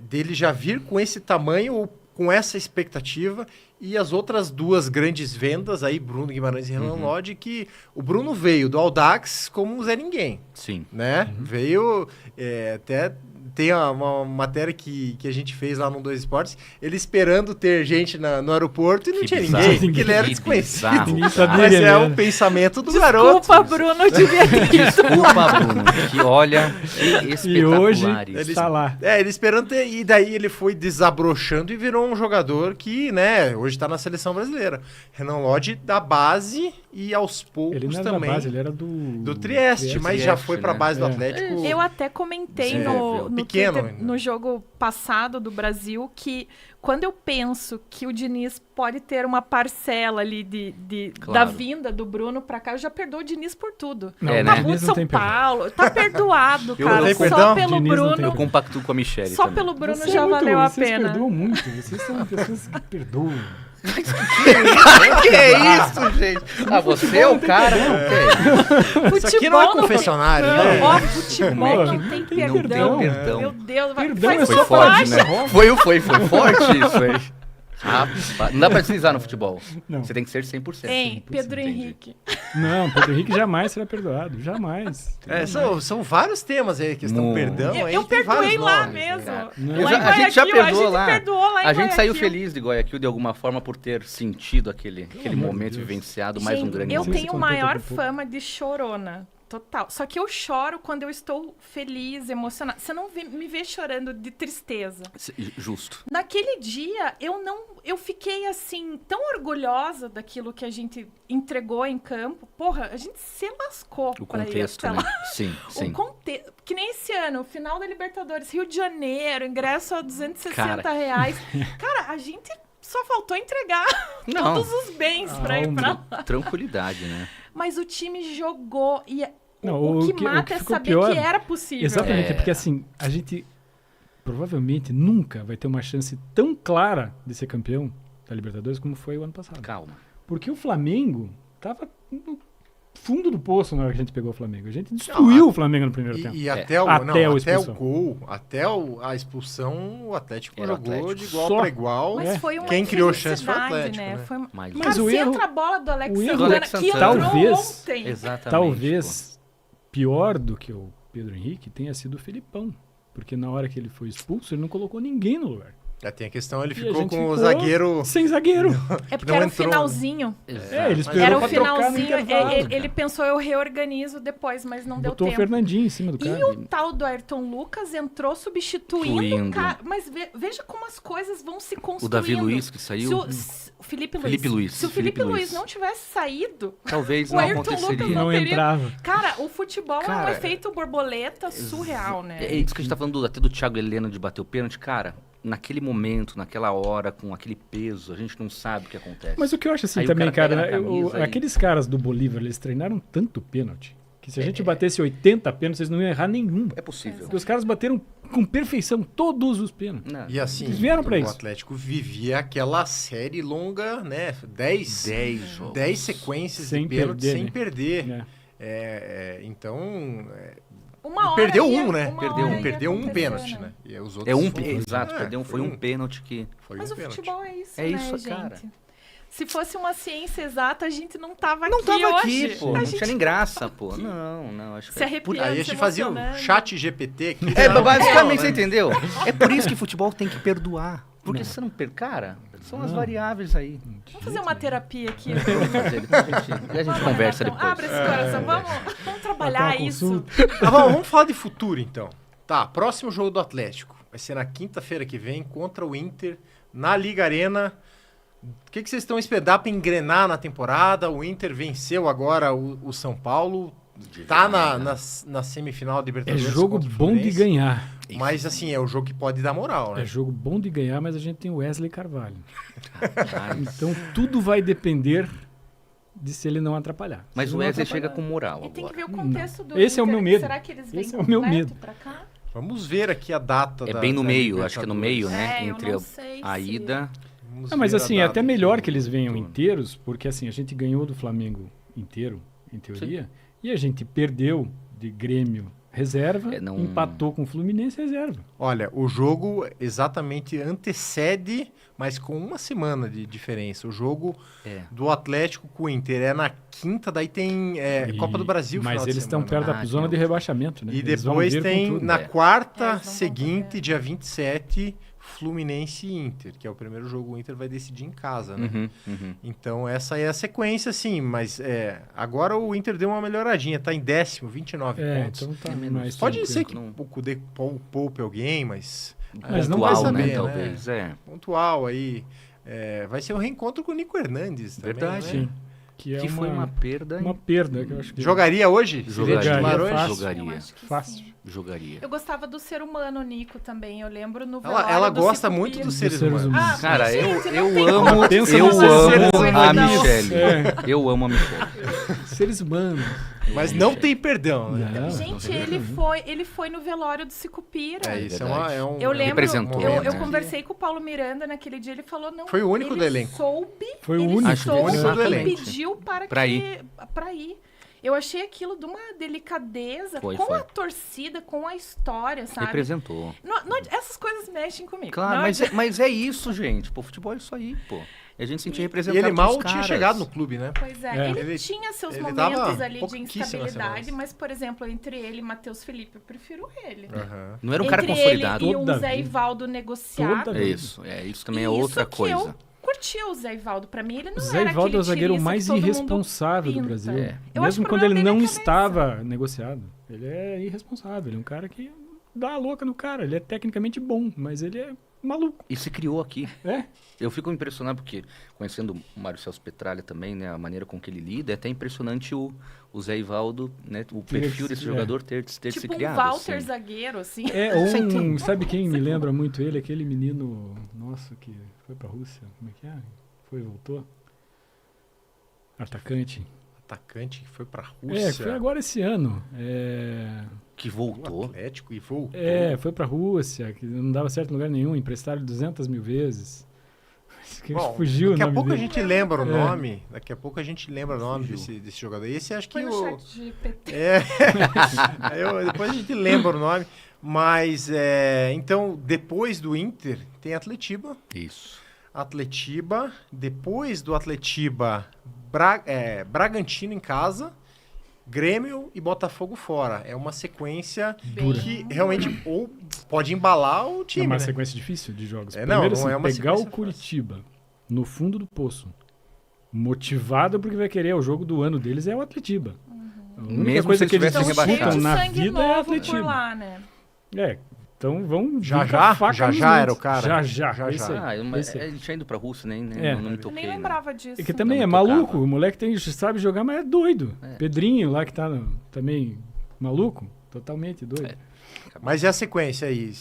dele já vir com esse tamanho ou com essa expectativa e as outras duas grandes vendas aí, Bruno Guimarães e Renan Lodge, que o Bruno veio do Audax como um Zé Ninguém,
Sim.
né? Veio, até tem uma matéria que a gente fez lá no 2 Esportes, ele esperando ter gente no aeroporto e não
Que
tinha
bizarro.
ninguém, porque ele era
Que
desconhecido.
bizarro,
Ninguém sabia
Mas
quem
é
era.
o pensamento do garoto.
Desculpa, Bruno, eu devia ter ido.
Desculpa, Bruno. Que olha, que
E
espetacular
hoje
isso.
está lá.
Ele esperando ter, e daí ele foi desabrochando e virou um jogador que, né, hoje tá na seleção brasileira. Renan Lodge da base e aos poucos
Ele não era
também
da base, ele era do
Trieste, mas já
Trieste,
foi pra
né?
base do
É.
Atlético.
Eu até comentei
Sim,
no
pequeno
Twitter,
ainda.
no jogo passado do Brasil, que quando eu penso que o Diniz pode ter uma parcela ali da
Claro.
vinda do Bruno pra cá, eu já perdoo o Diniz por tudo.
Não,
É, né?
Acabou
Diniz
de
não
São
tem perdão.
Paulo, tá perdoado,
Eu
cara.
não tenho
Só
perdão?
pelo
Diniz não tem
Bruno,
Eu compactuo com a Michelle
só
também.
pelo Bruno
Você
já
é muito-
valeu a
vocês
pena.
perdoam muito. Vocês são pessoas que perdoam.
Que é isso, gente? Ah, você é o cara.
Isso aqui não é confessionário, né?
Ó, futebol
Como é
não
que
tem
não tem
perdão.
perdão?
Meu Deus,
Perdão é
faz
só
Foi forte,
bobagem.
né? Foi forte isso aí. Rapaz, não dá pra deslizar no futebol.
Não.
Você tem que ser 100%.
Hein, Pedro
Entendi.
Henrique.
Não, Pedro Henrique jamais será perdoado. Jamais.
São vários temas aí, questão
Muito.
perdão. aí
Eu
tem vários
perdoei lá
nomes,
mesmo.
né?
Não.
Lá em
A gente já
Guayaquil,
perdoou lá.
perdoou lá em
A gente saiu
Guayaquil.
feliz de Guayaquil de alguma forma por ter sentido aquele
amor de
momento
Deus.
vivenciado, mais um
Gente,
grande
eu
Você
momento.
se
tenho
contenta
maior
com pouco.
fama de chorona. Total. Só que eu choro quando eu estou feliz, emocionada. Você não me vê chorando de tristeza.
Justo.
Naquele dia, eu fiquei assim, tão orgulhosa daquilo que a gente entregou em campo. Porra, a gente se lascou
O
pra ir
contexto,
até
né?
lá.
Sim, sim.
O contexto. Que nem esse ano, final da Libertadores, Rio de Janeiro, ingresso a R$260. Cara, a gente só faltou entregar
Não.
todos os bens pra ir pra lá.
Tranquilidade, né?
Mas o time jogou e
Não,
o que
o
mata
que
é
ficou
saber
pior-
que era possível.
Exatamente,
É.
porque assim, a gente provavelmente nunca vai ter uma chance tão clara de ser campeão da Libertadores como foi o ano passado.
Calma.
Porque o Flamengo tava no fundo do poço na hora que a gente pegou o Flamengo. A gente destruiu o Flamengo no primeiro tempo.
E até o
expulsão.
gol, até a expulsão, o Atlético
Era o
jogou
Atlético.
de igual
Só.
para igual.
Mas foi uma
Quem criou chance foi o
infelicidade,
Atlético, né?
Foi uma...
Mas
Mas
Cara,
o
se
erro-
entra a bola do Alex
o erro
Santana,
do Alex
que
Santana.
entrou
Talvez-
ontem.
Exatamente.
Talvez pior do que o Pedro Henrique tenha sido o Felipão. Porque na hora que ele foi expulso, ele não colocou ninguém no lugar.
Já tem a questão, ele
E a
ficou
gente
com o
ficou
zagueiro.
sem zagueiro.
É porque
não
era o
entrou, né?
finalzinho.
Exato.
É, ele esperou
Era o
pra trocar no
finalzinho.
intervalo,
Ele
cara.
pensou, eu reorganizo depois, mas não deu
Botou o
tempo.
Fernandinho em cima do cara.
E o tal do Ayrton Lucas entrou substituindo o
Fluindo.
cara. Mas veja como as coisas vão se construindo.
O Davi Luiz que
Se
saiu,
o Felipe Luiz.
Felipe Luiz.
Se o Felipe
Felipe
Luiz
Luiz.
não tivesse saído,
talvez
o
não
Ayrton Lucas
aconteceria.
não
Não
teria-
entrava.
cara, o futebol é um
Cara,
efeito borboleta surreal, né?
É isso que a gente tá falando até do Thiago Heleno de bater o pênalti. Cara, naquele momento, naquela hora, com aquele peso, a gente não sabe o que acontece.
Mas o que eu acho assim
Aí o
também,
cara
cara,
pega na
né,
camisa e-
aqueles caras do Bolívar, eles treinaram tanto pênalti Que se a gente batesse 80 pênaltis, vocês não iam errar nenhum.
É possível.
Porque os caras bateram com perfeição todos os pênaltis.
Não.
E assim,
Eles vieram pra
o
isso.
Atlético vivia aquela série longa, né? 10
jogos.
10 sequências
Sem
de pênalti
perder,
sem
né?
perder.
É.
Então,
Uma hora
perdeu
ia-
um, né?
uma
Perdeu
hora
um.
ia
Perdeu um
acontecer,
pênalti, né? E os outros
É um,
foram-
exato,
É,
perdeu, foi um pênalti que...
Foi
Mas
um
o
pênalti.
futebol é isso,
É
né,
isso,
gente?
cara.
Se fosse uma ciência exata, a gente não tava
Não
aqui
tava
hoje.
aqui, pô.
A
Não
gente
tinha nem graça, pô. Não, acho que...
se arrepia,
Aí a
se
gente fazia o
emocionando.
chat GPT aqui.
É,
Não,
basicamente,
né?
você entendeu? É por isso que futebol tem que perdoar. Porque se você não cara, são as variáveis aí.
Vamos fazer uma terapia aqui.
Vamos fazer, depois a gente conversa
Renatão,
depois.
Abre esse coração, vamos
Marcar
trabalhar
uma
isso.
consulta.
Ah, vamos falar de futuro, então. Tá, próximo jogo do Atlético. Vai ser na quinta-feira que vem contra o Inter, na Liga Arena. O que vocês estão esperando? Dá pra engrenar na temporada? O Inter venceu agora o São Paulo. Tá na semifinal da
É
Libertadores.
jogo
contra o
bom de
Fluminense.
ganhar.
Mas, assim, é o jogo que pode dar moral, né?
É jogo bom de ganhar, mas a gente tem o Wesley Carvalho.
Mas,
Então tudo vai depender de se ele não atrapalhar.
mas
Se
o
não
Wesley
atrapalhar-
chega com moral
E tem que ver
agora.
o contexto do
Esse é o
Inter.
meu medo.
Será que eles vêm
Esse é o meu
completo
medo.
pra cá?
Vamos ver aqui a data
É
da
bem no
da
meio, acho que é no meio,
Libertadores.
né?
É, eu
Entre
não sei
a
se-
ida...
Vamos
Não, mas
ver a
assim, é
data
até
do
melhor
jogo.
que eles venham inteiros, porque assim, a gente ganhou do Flamengo inteiro, em teoria, e a gente perdeu de Grêmio reserva,
É, não-
empatou com o Fluminense reserva.
Olha, o jogo exatamente antecede, mas com uma semana de diferença. O jogo
É.
do Atlético com o Inter é na quinta, daí tem Copa do Brasil.
Mas
final de
eles estão
semana.
perto da
Ah,
zona
tem
de rebaixamento, né?
E
Eles vão
depois
vir com
tem
tudo.
na
É.
quarta
Eles não vão
seguinte,
perder.
dia 27, Fluminense e Inter, que é o primeiro jogo. O Inter vai decidir em casa, né?
Uhum.
Então essa é a sequência, sim, mas agora o Inter deu uma melhoradinha, tá em 10º, 29
É,
pontos.
então tá
É menos.
mais
Pode
tranquilo.
ser que
Não-
o Cudê poupe alguém, mas
Mas não
Pontual,
vai saber,
né?
né?
Talvez, é.
pontual aí. Vai ser um reencontro com o Nico Hernandes também,
Verdade.
né?
Sim. Que é
Que foi uma perda...
uma perda, que eu acho que
Jogaria hoje? Seria
Jogaria.
titular
Jogaria
hoje?
fácil.
Eu
Jogaria.
acho que
Fácil.
sim.
Jogaria.
Eu gostava do ser humano, Nico, também. Eu lembro no
Ela
velório do
gosta
Cico
muito
Pires.
dos seres
seres
humanos.
humanos.
Cara,
gente,
eu
não tem
amo,
como.
Pensa
eu
nos
amo
seres
a
humanos.
Michelle.
É.
Eu amo a Michelle.
Seres humanos.
Mas não tem perdão, né?
Não.
Gente, ele foi no velório do Sicupira.
Isso
verdade.
é um
Eu lembro,
Representou,
eu
né?
conversei com o Paulo Miranda naquele dia, ele falou, não,
Foi o único
ele
do elenco.
soube,
Foi o
ele
único.
Acho que
soube
foi o único do
e
elenco.
pediu
Pra
para
ir.
ir. Eu achei aquilo de uma delicadeza,
Foi,
com
foi.
a torcida, com a história, sabe?
Representou.
Essas coisas mexem comigo.
Claro,
Não adianta.
mas é isso, gente. Pô, futebol é isso aí, pô. E a gente sentia
E
representado
ele mal
pelos
tinha
caras.
chegado no clube, né?
Pois é,
É.
ele tinha seus
ele
momentos
tava
ali de
pouquíssimas
instabilidade,
semanas.
mas, por exemplo, entre ele e Matheus Felipe, eu prefiro ele.
Aham.
Não era um cara
Entre
consolidado.
ele e
Toda
um Zé
vida.
Ivaldo negociado.
Toda
É
vida.
isso também é
Isso
outra
que
coisa.
Eu curti o Zé Ivaldo. Pra mim, ele não
O Zé
era
Ivaldo é
aquele
o zagueiro
tiriça
mais
que todo mundo
irresponsável do
pinta.
Brasil.
É.
Eu acho
Mesmo
que o
quando
problema
ele
dele é
não
a cabeça.
estava negociado. Ele é irresponsável. Ele é um cara que dá a louca no cara. Ele é tecnicamente bom, mas ele é maluco.
E se criou aqui.
É?
Eu fico impressionado porque, conhecendo o Mário Celso Petralha também, né, a maneira com que ele lida, é até impressionante o Zé Ivaldo, né, o perfil desse jogador ter se
Tipo
criado.
um Walter
assim.
zagueiro, assim.
É
Você entende?
sabe quem me lembra muito ele? Aquele menino, nossa, que foi pra Rússia. Como é que é? Foi e voltou? Atacante.
Atacante que foi pra Rússia.
Foi agora esse ano.
Que
O
voltou.
Atlético e voltou.
Foi pra Rússia, que não dava certo em lugar nenhum. Emprestaram 200 mil vezes. Que
Bom,
fugiu
daqui
o
a
nome
pouco
dele.
a gente lembra o
É.
nome. Daqui a pouco a gente lembra o nome
Fugiu.
desse jogador. Esse acho que
Foi no
o.
chat GPT.
Depois a gente lembra o nome. Mas, então, depois do Inter, tem Atletiba.
Isso.
Atletiba. Depois do Atletiba, Bragantino em casa. Grêmio e Botafogo fora. É uma sequência
Dura.
que realmente ou pode embalar o
É
time,
uma
né?
sequência difícil de jogos.
Não,
Primeiro,
não
assim,
é uma
pegar o
sequência
Curitiba no fundo do poço, motivado porque vai querer o jogo do ano deles, é o Atletiba. A única
Mesmo
coisa
se
que eles
tivessem
Então, cheio
rebaixado.
de
disputam na
sangue
vida é
novo por
Atletiba.
lá, né?
Então vão
Já
vir com a faca
já
nos
era
dentes.
o cara.
Já. Esse aí.
Mas
esse aí.
ele tinha ido pra Rússia, nem
É.
não me
Eu
toquei.
nem
né?
lembrava disso.
É que também
Não
é
me
maluco,
tocava.
o moleque sabe jogar, mas é doido.
É.
Pedrinho lá que tá também maluco, totalmente doido.
É.
Mas e a sequência aí?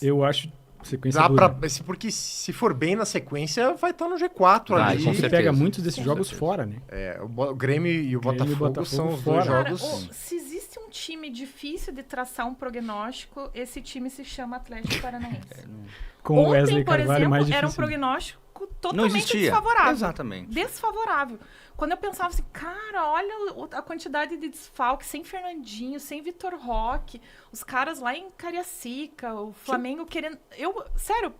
Eu acho sequência
Dá
dura.
porque se for bem na sequência, vai estar no G4
Vai,
ali.
A
com
gente
certeza.
pega muitos desses
Com
jogos
certeza.
fora, né?
O Grêmio e o
Grêmio e
Botafogo
Botafogo
são os
fora.
dois
Cara,
jogos.
se existe time difícil de traçar um prognóstico, esse time se chama Atlético Paranaense.
Com o
Ontem,
Wesley
por
Carvalho, mais
exemplo, era um
difícil.
prognóstico
Não
totalmente
existia.
desfavorável.
Exatamente.
Desfavorável. Quando eu pensava assim, cara, olha a quantidade de desfalque, sem Fernandinho, sem Vitor Roque, os caras lá em Cariacica, o Flamengo querendo... Sério,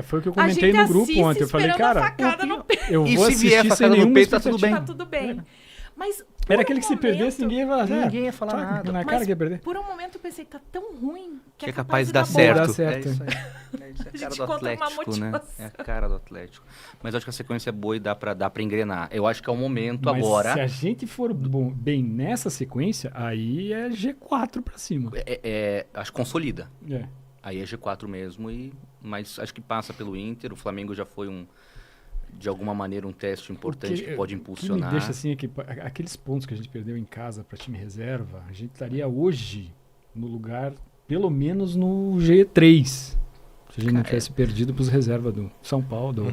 Foi o que eu
a
comentei
gente
no grupo
assiste
ontem. Eu falei,
esperando a
cara,
facada no peito.
eu
E
vou
se vier
assistir sem
facada no
nenhuma
peito, tá tudo bem.
Tá tudo bem. Mas por
Era
um
aquele que se
momento-
perdesse, ninguém ia falar.
Ninguém ia falar nada.
Na
Mas
cara que ia perder.
por um momento eu pensei, tá tão ruim
Que é capaz de dar
bom.
certo.
Dá certo.
É isso aí. É isso, é a cara
gente
do
conta uma
Atlético, né?
motivação.
É a cara do Atlético. Mas eu acho que a sequência é boa e dá pra engrenar. Eu acho que é o momento
Mas
agora.
se a gente for bem nessa sequência, aí é G4 pra cima.
Acho que consolida.
É.
Aí é G4 mesmo, mas acho que passa pelo Inter. O Flamengo já foi de alguma maneira um teste importante que pode
O que
impulsionar.
me deixa assim é que aqueles pontos que a gente perdeu em casa para time reserva, a gente estaria hoje no lugar, pelo menos no G3. Se a gente não tivesse perdido para os reservas do São Paulo,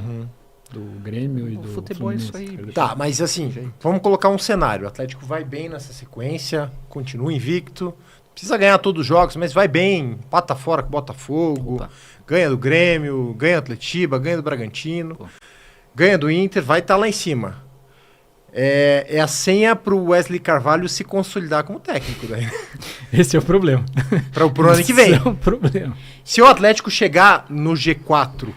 do Grêmio e
O
do
futebol é isso
Fluminense.
aí, bicho.
Tá, mas assim, vamos colocar um cenário. O Atlético vai bem nessa sequência, continua invicto, precisa ganhar todos os jogos, mas vai bem, pata fora com o Botafogo,
Opa.
ganha do Grêmio, ganha do Atletiba, ganha do Bragantino,
Pô.
ganha do Inter, vai estar lá em cima. É a senha pro Wesley Carvalho se consolidar como técnico daí,
Esse é o problema.
para pro ano que vem.
Esse é o problema.
Se o Atlético chegar no G4,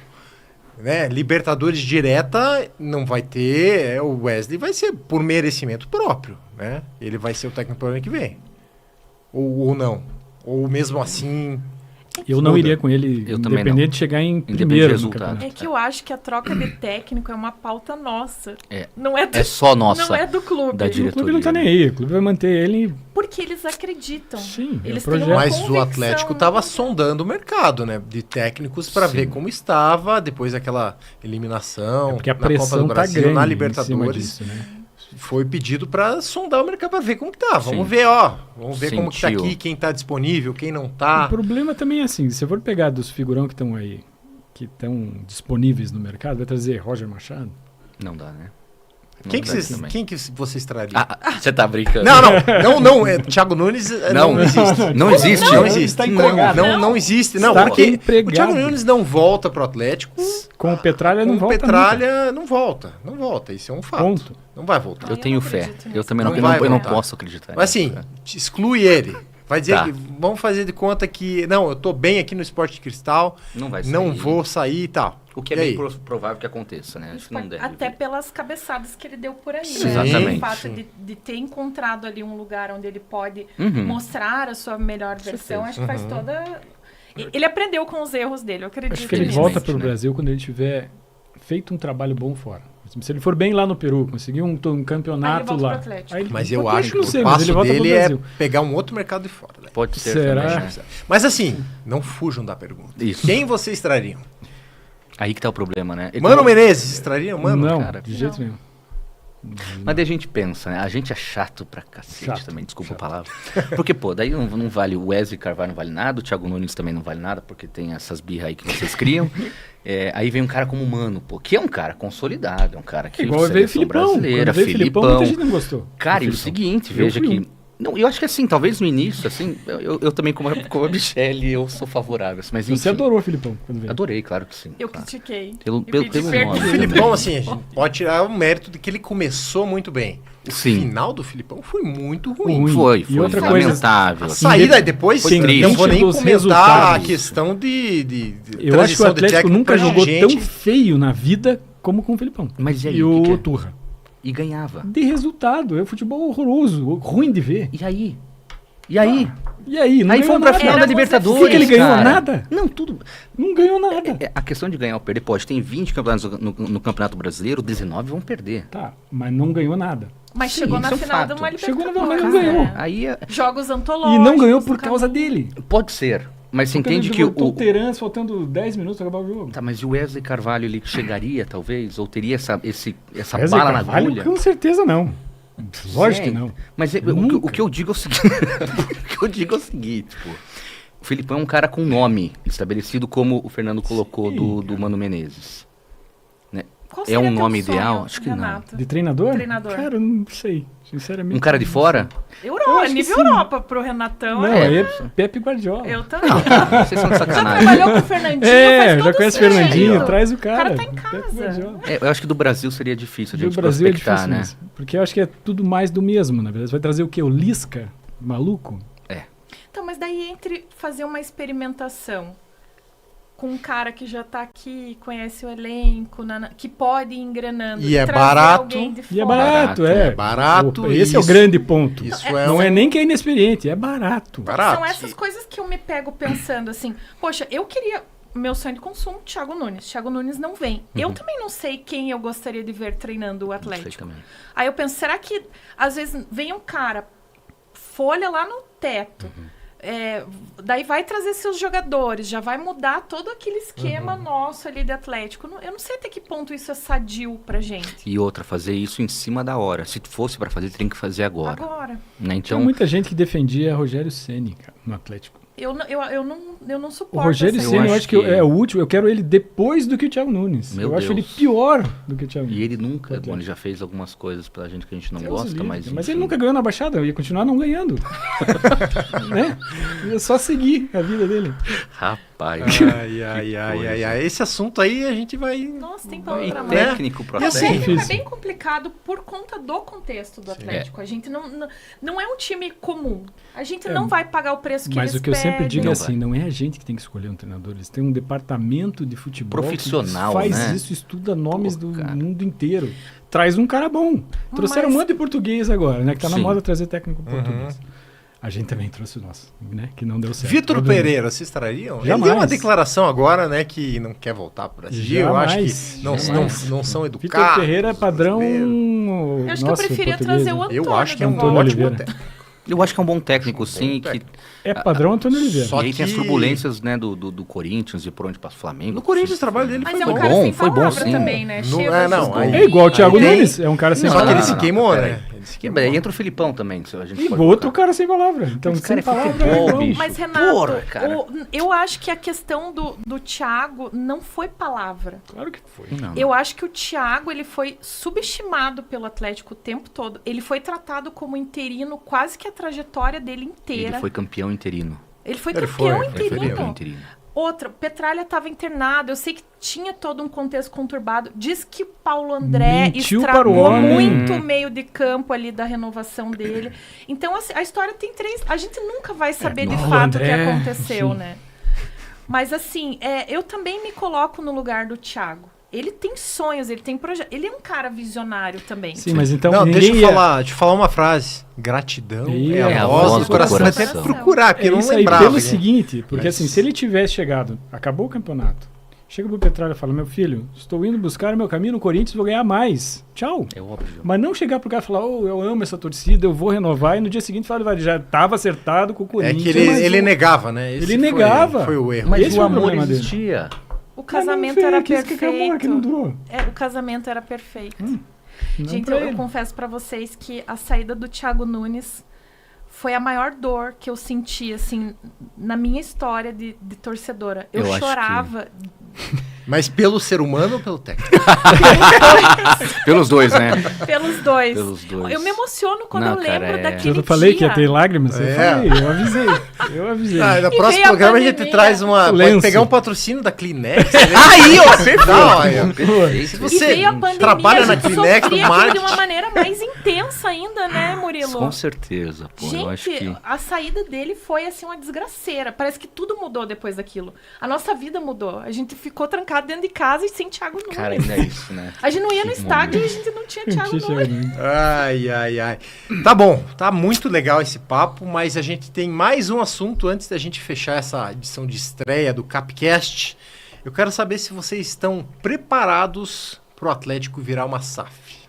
né, Libertadores direta, não vai ter, o Wesley vai ser por merecimento próprio, né? Ele vai ser o técnico pro ano que vem. Ou não. Ou mesmo assim...
Eu não
Muda.
iria com ele,
Eu também
independente
não.
de chegar em
Independente
primeiro
do
no
resultado.
campeonato.
É que eu acho que a troca de técnico é uma pauta nossa.
É.
Não é do,
É só nossa.
não é do clube.
Da
O clube
diretoria.
não tá nem aí, o clube vai manter ele.
Porque eles acreditam.
Sim, é o
Eles têm
projeto.
uma
Mas o
convicção.
Atlético estava sondando o mercado, né? De técnicos para
Sim.
ver como estava depois daquela eliminação
Porque a
na Copa
pressão
do
tá
Brasil,
grande
na
em cima
Libertadores.
disso, né?
Foi pedido para sondar o mercado para ver como que tá. Vamos
Sim.
ver, ó. Vamos ver como que tá
Sentiu.
aqui, quem tá disponível, quem não
O
tá.
problema também é assim, se você for pegar dos figurão que estão aí, que estão disponíveis no mercado, vai trazer Roger Machado.
Não dá, né? Não
Quem
dá
que, vocês,
também.
quem que vocês trariam?
Você tá brincando?
Não, Thiago Nunes não existe.
Não existe.
Não existe.
Está
Não,
empregado.
não existe. Não,
Está
porque o
empregado.
Thiago Nunes não volta pro Atlético.
Com o Petralha não
Com o
volta
Petralha não volta. Não volta. Isso é um fato.
Ponto.
Não vai voltar.
Eu
Eu
tenho
não
fé.
acredito
Eu
nisso.
também
Não
não,
vai
eu não
voltar.
posso acreditar.
Mas assim, exclui ele. Vai dizer
Tá.
que vamos fazer de conta que não, eu tô bem aqui no Esporte de Cristal,
Não vai sair.
não vou sair e tal.
O que é
E
bem
aí?
provável que aconteça, né? Acho que não deve.
Até pelas cabeçadas que ele deu por aí.
Sim,
né?
Exatamente.
O fato
sim.
de ter encontrado ali um lugar onde ele pode
Uhum.
mostrar a sua melhor versão,
certeza.
acho que faz toda... Ele aprendeu com os erros dele, eu acredito
Acho que ele
nisso.
volta para o
né?
Brasil quando ele tiver feito um trabalho bom fora. Se ele for bem lá no Peru, conseguir um campeonato
Aí ele volta
lá.
pro Atlético.
Aí ele-
Mas eu
Atlético
acho que
não
o
sei, mas
passo
ele volta pro
dele é
Brasil.
pegar um outro mercado de fora. Né?
Pode ser
Será?
também, né?
Mas assim, não fujam da pergunta.
Isso.
Quem vocês trariam?
Aí que tá o problema, né?
Mano Menezes, trariam? Mano?
não,
cara.
de jeito nenhum.
Mas daí a gente pensa, né? A gente é chato pra cacete
Chato,
também, desculpa
chato.
a palavra. Porque, pô, daí não vale o Wesley Carvalho, não vale nada, o Thiago Nunes também não vale nada, porque tem essas birras aí que vocês criam. Aí vem um cara como o Mano, pô, que é um cara consolidado, é um cara que
Igual veio o Filipão.
brasileira,
Quando veio o Filipão, muita gente não gostou.
Cara,
do
e o
Filipão.
seguinte,
Eu
veja
fui
que...
um.
Não, eu acho que assim, talvez no início, assim, eu também, como a Michelle, eu sou favorável. Mas,
Você
enfim,
adorou o Filipão quando veio.
Adorei, claro que sim.
Eu
claro.
critiquei.
Pelo
Eu pedi
pelo
perdão.
nome.
O Filipão, assim, a gente pode tirar o mérito de que ele começou muito bem. O
Sim.
final do Filipão foi muito ruim.
Ruim.
Foi
E outra coisa,
lamentável.
A saída depois,
Foi
eu
triste.
não vou nem
Dos
comentar a
resultados.
questão de
Eu acho que o
transição de
Atlético
técnico
nunca
pra
jogou
dirigente.
tão feio na vida como com o Filipão.
Mas e aí,
E
o que
o
que é?
Turra.
E ganhava.
De resultado, é um futebol horroroso, ruim de ver.
E aí? E aí?
E aí, não
Aí
ganhou
fomos pra
nada.
final da
Éramos
Libertadores.
O que que ele ganhou?
cara.
Nada?
Não, tudo.
Não ganhou nada.
A questão de ganhar ou perder, pode. Tem 20 campeonatos no Campeonato Brasileiro, 19 vão perder.
Tá, mas não ganhou nada.
Mas
Sim,
chegou na
isso é um
final
fato.
de uma
Chegou na
Libertadores.
final, mas não ganhou.
né?
Aí
Jogos
E
antológicos.
não ganhou por
no
causa
caminho.
dele.
pode ser. Mas você entende que
o
o.
Terence faltando 10 minutos pra acabar o jogo.
Tá, mas e o Wesley Carvalho ele chegaria, talvez? Ou teria essa
Wesley
bala na
Carvalho,
agulha?
com certeza não. Lógico que
Sim.
não.
Mas
Nunca.
o que eu digo é o seguinte. O que eu digo é o seguinte, tipo, o Filipão é um cara com nome estabelecido, como o Fernando colocou
Sim,
do
cara.
Mano Menezes. Né?
Qual
É
seria
um
teu
nome
sonho,
ideal? Acho que não.
Renato?
De treinador?
Treinador.
Cara, eu não sei. Sinceramente.
Um cara de
não
fora?
Eu
Europa,
acho que
nível
sim.
Europa pro Renatão.
Não, aí é Pepe Guardiola.
Eu também.
Vocês são de
Já
sacanagem.
trabalhou com o Fernandinho,
É,
faz
já
todo
conhece o
sentido.
Fernandinho, traz o
O
cara.
cara tá em
Pepe
casa.
Guardiola.
Eu acho que do Brasil seria difícil a
Do
gente
Brasil é
prospectar,
difícil
né?
mesmo. Porque eu acho que é tudo mais do mesmo, na verdade. Você vai trazer o quê? O Lisca? Maluco?
Então, mas daí entre fazer uma experimentação com um cara que já tá aqui, conhece o elenco, que pode ir engrenando.
E é
trazer
barato.
alguém de
E é
fora.
barato,
Barato,
é.
barato,
Opa, esse é o
isso-
grande ponto.
Isso
Não é nem que é inexperiente, é barato.
barato.
São essas coisas que eu me pego pensando assim, poxa, eu queria... Meu sonho de consumo, Thiago Nunes. Thiago Nunes não vem. Eu também não sei quem eu gostaria de ver treinando o
Não sei
Atlético.
também.
Aí eu penso, será que às vezes vem um cara, folha lá no teto, daí vai trazer seus jogadores, já vai mudar todo aquele esquema nosso ali de Atlético. Eu não sei até que ponto isso é sadio pra gente.
E outra, fazer isso em cima da hora. Se fosse pra fazer, tem que fazer agora.
Agora.
Né?
Tinha
Então,
muita gente que defendia Rogério Ceni, cara, no Atlético.
Eu não
O
suporto
Rogério
essa
Ceni, eu
acho
acho que
que-
é o último. Eu quero ele depois do que o Thiago Nunes.
Meu
eu acho ele
Deus.
pior do que o Thiago
e
Nunes.
ele nunca...
Pode
Bom,
ser.
ele já fez algumas coisas pra gente que a gente não
Deus
gosta,
livre,
mas...
ele
enfim.
nunca ganhou na Baixada, eu ia continuar não ganhando. Né? Ia só seguir a vida dele.
Rapaz.
Ai. Esse assunto aí a gente vai...
Nossa, tem pano
E
pra mão.
técnico pro
E assim,
Atlético.
É
difícil.
bem complicado por conta do contexto do Atlético. A gente não é um time comum. A gente não vai pagar o preço que
Mas
eles
o que eu sempre
pedem.
digo é
Não
assim, não é a gente que tem que escolher um treinador. Eles têm um departamento de futebol
Profissional,
que faz
né?
isso, estuda nomes
Pô,
do
cara.
mundo inteiro. Traz um cara bom. Trouxeram um
Mas-
monte de português agora, né? Que tá na
Sim.
moda trazer técnico português. A gente também trouxe o nosso, né? Que não deu certo.
Vitor
Obviamente.
Pereira, vocês trariam? Ele
Jamais.
deu uma declaração agora, né, que não quer voltar para o Brasil. Eu acho
Jamais.
que não são
Vitor
educados.
Pereira é padrão.
brasileiros.
Eu acho que
Nossa,
eu preferia
português,
trazer o
né?
Antônio.
Eu acho que é um
de
Antônio
volta.
ótimo
Oliveira.
técnico.
Eu acho que é um bom técnico, sim.
Bom
Que,
técnico.
É padrão Antônio Oliveira.
Só
e aí tem as
que-
turbulências, né, do Corinthians e por onde passa o Flamengo.
No Corinthians o trabalho dele
Mas
foi
é um
bom.
cara
Bom,
sem
foi bom,
palavra
sim.
também, né?
Não-
Cheio
é,
das
não, aí-
É igual o Thiago
Aí tem-
Nunes, é um cara sem
Só que ele
palavra.
se queimou,
pera
né?
aí.
Ele se
E
queimou.
daí entra o Filipão também, se a gente
E
for
outro
colocar.
cara sem palavra. Então,
Esse cara
sem
é
palavra
futebol,
é igual.
bicho.
Mas, Renato,
Porra, cara.
eu acho que a questão do Thiago não foi palavra.
Claro que foi.
Não,
Eu acho que o Thiago ele foi subestimado pelo Atlético o tempo todo. Ele foi tratado como interino quase que a trajetória dele inteira.
Ele foi campeão interino.
Ele foi
Ele
campeão
foi,
Ele foi
interino.
campeão interino.
Outra, Petralha estava internado. Eu sei que tinha todo um contexto conturbado. Diz que Paulo André
Mentiu para o
estragou
homem.
muito o meio de campo ali da renovação dele. Então, assim, a história tem três. A gente nunca vai saber de
Paulo
fato
André,
o que aconteceu,
sim.
né? Mas, assim, eu também me coloco no lugar do Thiago. Ele tem sonhos, ele tem projetos. Ele é um cara visionário também.
Sim, mas então
Não,
ninguém
deixa eu
ia-
falar uma frase. Gratidão
É
é a
a
voz
voz
do
do
coração. Vai até
coração.
procurar, porque
É
eu não
isso aí,
lembrava.
pelo
né?
seguinte, porque
Mas-
assim, se ele tivesse chegado, acabou o campeonato, chega pro Petralha e fala, meu filho, estou indo buscar o meu caminho no Corinthians, vou ganhar mais. Tchau.
É óbvio.
Mas não chegar pro cara e falar, oh, eu amo essa torcida, eu vou renovar, e no dia seguinte falar, já estava acertado com o
É
Corinthians.
que
mas
ele
o-
negava, né? Esse
Ele
foi-
negava.
Foi o erro.
Mas
Esse
o
foi o
amor
problema dele.
existia.
O
Mas não
casamento
fez,
era
que isso que acabou, que não
perfeito.
durou.
O casamento era perfeito.
Não
Gente,
pra
eu
ele.
confesso pra vocês que a saída do Thiago Nunes foi a maior dor que eu senti, assim, na minha história de torcedora. Eu
Eu acho
chorava.
Mas pelo ser humano ou pelo técnico?
Pelos dois, né?
Pelos dois.
Pelos dois.
Eu me emociono quando
Não,
eu lembro
cara, é-
daquele
Eu falei que
dia.
ia ter lágrimas? Eu
É.
falei, eu avisei. Eu avisei.
Ah, no
E
próximo
veio a
programa a gente
pandemia.
traz uma. Pode
Lenço.
pegar um patrocínio da Kleenex.
Aí, ó, perfeito.
Não, aí, ó.
Perfeito.
Se
E
você
veio a pandemia,
trabalha
a
na
gente
Kleenex,
sofria
no
aquilo de
marketing.
uma maneira mais intensa ainda, né, Murilo?
Com certeza, pô. Eu acho
Gente,
que...
a saída dele foi assim uma desgraceira. Parece que tudo mudou depois daquilo. A nossa vida mudou. A gente ficou trancado dentro de casa e sem Thiago Nunes.
Cara, ainda é isso, né?
A gente não ia no
Que
estádio
momento.
e a gente não tinha
Não
Thiago
tinha
Nunes.
chegado.
Ai. Tá bom, tá muito legal esse papo, mas a gente tem mais um assunto antes da gente fechar essa edição de estreia do Capcast. Eu quero saber se vocês estão preparados pro Atlético virar uma SAF.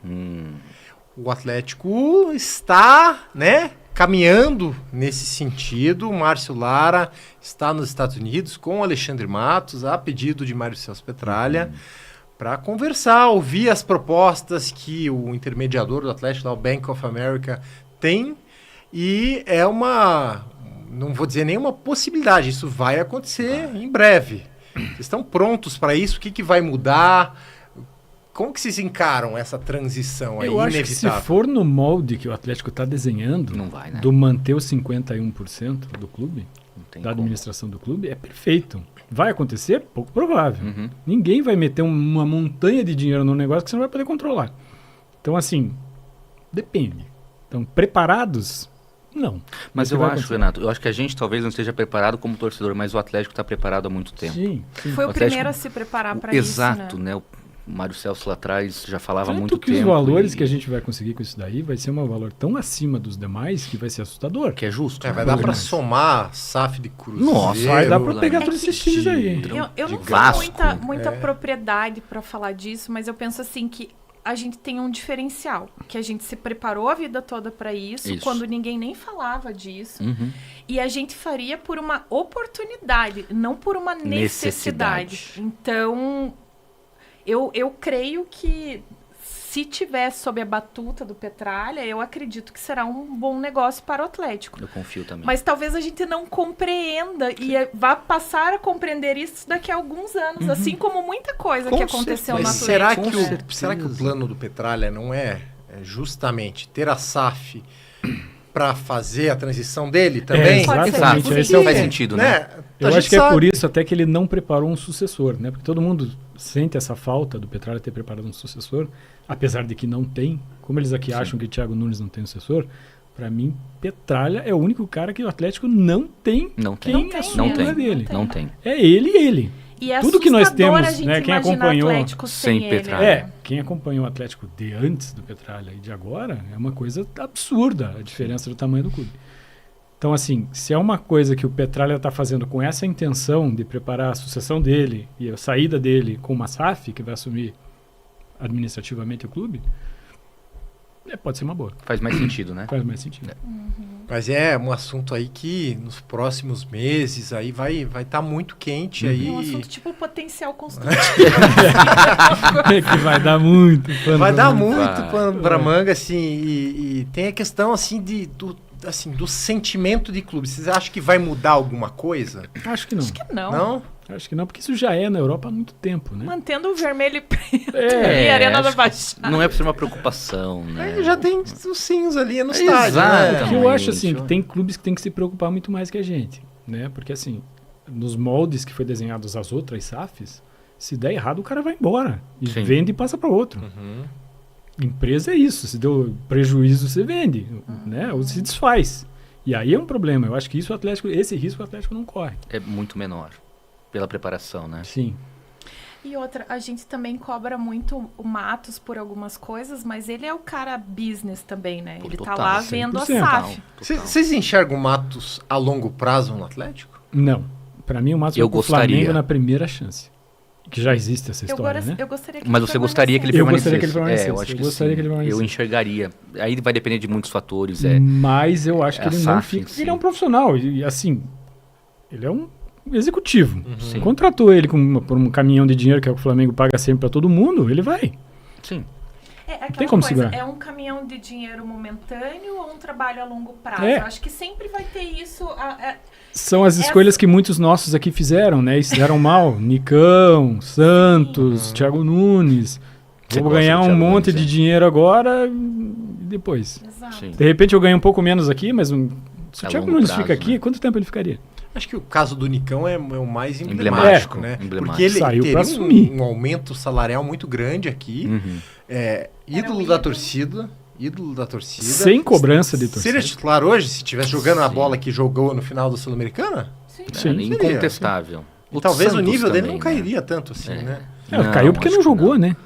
O Atlético está, né, caminhando nesse sentido. O Márcio Lara está nos Estados Unidos com o Alexandre Matos, a pedido de Mário Celso Petralha, para conversar, ouvir as propostas que o intermediador do Atlético, lá, o Bank of America, tem. E é uma, não vou dizer nenhuma possibilidade, isso vai acontecer em breve. Vocês estão prontos para isso? O que vai mudar? como que vocês encaram essa transição aí,
Eu acho que
inevitável?
se for no molde que o Atlético está desenhando,
Não vai, né?
do manter os 51% do clube,
Não tem
da
como.
administração do clube, é perfeito. Vai acontecer? Pouco provável.
Uhum.
Ninguém vai meter uma montanha de dinheiro num negócio que você não vai poder controlar. Então, assim, depende. Então, preparados? Não.
Mas
Isso
eu
vai
acho,
acontecer.
Renato, eu acho que a gente talvez não esteja preparado como torcedor, mas o Atlético está preparado há muito tempo.
Sim, sim.
Foi o
O Atlético-
primeiro a se preparar para isso,
Exato,
né?
né? O Mário Celso lá atrás já falava há
Tanto
muito
que
tempo.
os valores
e-
que a gente vai conseguir com isso daí vai ser um valor tão acima dos demais que vai ser assustador.
Que é justo.
É,
né?
vai dar pra
Demais.
somar SAF de Cruzeiro.
Nossa,
Vai dar pra
Zero,
pegar
né?
todos
É que
esses times aí.
de-
Eu
de
não tenho
Vasco.
muita propriedade para falar disso, mas eu penso assim que a gente tem um diferencial, que a gente se preparou a vida toda para isso,
Isso.
quando ninguém nem falava disso,
Uhum.
e a gente faria por uma oportunidade, não por uma necessidade.
Necessidade.
Então, eu creio que se tiver sob a batuta do Petralha, eu acredito que será um bom negócio para o Atlético.
Eu confio também.
Mas talvez a gente não compreenda e vá passar a compreender isso daqui a alguns anos, assim como muita coisa que aconteceu no
Mas
Atlético.
será
Com
que,
certeza.
será que o plano do Petralha não é justamente ter a SAF para fazer a transição dele também?
Pode ser.
Exatamente.
Porque,
Esse é o
faz
ponto.
sentido, né?
Eu
A
acho
gente
que é
sabe.
por isso até que ele não preparou um sucessor, né? Porque todo mundo sente essa falta do Petralha ter preparado um sucessor, apesar de que não tem. Como eles aqui acham que o Thiago Nunes não tem um sucessor, para mim, Petralha é o único cara que o Atlético não tem
Não tem.
quem
Não tem
assuma
Não
o lugar
tem.
dele.
Não tem.
É ele e ele.
E é
Tudo que nós
assustador
temos,
a gente
né, quem
imaginar
acompanhou
Atlético sem
sem
ele,
Petralha.
né?
É, quem acompanhou o Atlético de antes do Petralha e de agora é uma coisa absurda a diferença do tamanho do clube. Então, assim, se é uma coisa que o Petralha está fazendo com essa intenção de preparar a sucessão dele e a saída dele com uma SAF, que vai assumir administrativamente o clube, pode ser uma boa.
Faz mais sentido, né?
Faz mais sentido.
Mas é um assunto aí que nos próximos meses aí vai estar muito quente aí.
É um assunto tipo potencial construtivo.
Que vai dar muito pano
Vai
pra
dar
manga.
muito
Vai.
pano pra manga, assim, e tem a questão, assim, do sentimento de clube. Vocês acham que vai mudar alguma coisa?
Acho que não.
Acho que não.
Não?
Acho que não, porque isso já é na Europa há muito tempo, né?
Mantendo o vermelho e preto
É,
e a Arena da
acho que
Baixada.
Não é pra ser uma preocupação, né?
Aí já tem os cinhos ali no
É,
estádio,
exato.
Que
né?
eu acho assim,
Realmente,
que tem clubes que tem que se preocupar muito mais que a gente, né? Porque assim, nos moldes que foi desenhados as outras SAFs, se der errado o cara vai embora e
Sim.
vende e passa para outro.
Uhum.
Empresa é isso, se deu prejuízo você vende, né? Ou se desfaz. E aí é um problema. Eu acho que isso o Atlético, esse risco o Atlético não corre.
É muito menor. Pela preparação, né?
Sim.
E outra, a gente também cobra muito o Matos por algumas coisas, mas ele é o cara business também, né? Ele tá
Total,
lá vendo a
100%.
SAF.
Total.
Vocês enxergam o Matos a longo prazo no Atlético?
Não. Para mim o Matos
Eu
vai pro
gostaria.
Flamengo na primeira chance. Que já existe essa história, né?
Eu gostaria que
Mas
ele
você gostaria que ele
Eu
permanecesse?
gostaria que ele permanecesse.
É, eu acho
Eu
que
gostaria
sim.
que ele permanecesse.
Eu enxergaria. Aí vai depender de muitos fatores. É.
Mas eu acho que
É a
ele não
SAF em
fica.
si.
Ele é um profissional. E assim, ele é um executivo.
Sim.
Contratou ele por um caminhão de dinheiro que é o que o Flamengo paga sempre para todo mundo, ele vai.
Sim.
É aquela
tem como
coisa,
segurar.
é um caminhão de dinheiro momentâneo ou um trabalho a longo prazo?
É.
Eu acho que sempre vai ter isso.
São as escolhas que muitos nossos aqui fizeram, né? E se deram mal. Nicão, Santos, Thiago Nunes.
Você
Vou
gosta
ganhar
do
um
Thiago
monte
Nunes,
de
é?
dinheiro agora e depois.
Exato.
Sim.
De repente eu ganho um pouco menos aqui, mas se o
A
Thiago
longo
Nunes
prazo,
fica aqui,
né?
quanto tempo ele ficaria?
Acho que o caso do Nicão é o mais emblemático,
Emblemático,
né?
emblemático.
Porque ele
Saiu pra
teria
assumir.
um aumento salarial muito grande aqui.
Uhum.
Ídolo
um
da
ídolo.
torcida. Ídolo da torcida.
Sem cobrança de
Seria
torcida.
titular hoje, se estivesse jogando a
Sim.
bola que jogou no final da Sul-Americana?
Sim.
Sim.
É, incontestável.
E talvez o
Santos
nível dele
também,
não
né?
cairia tanto assim,
É.
né?
Caiu porque
acho
não
que
jogou, né?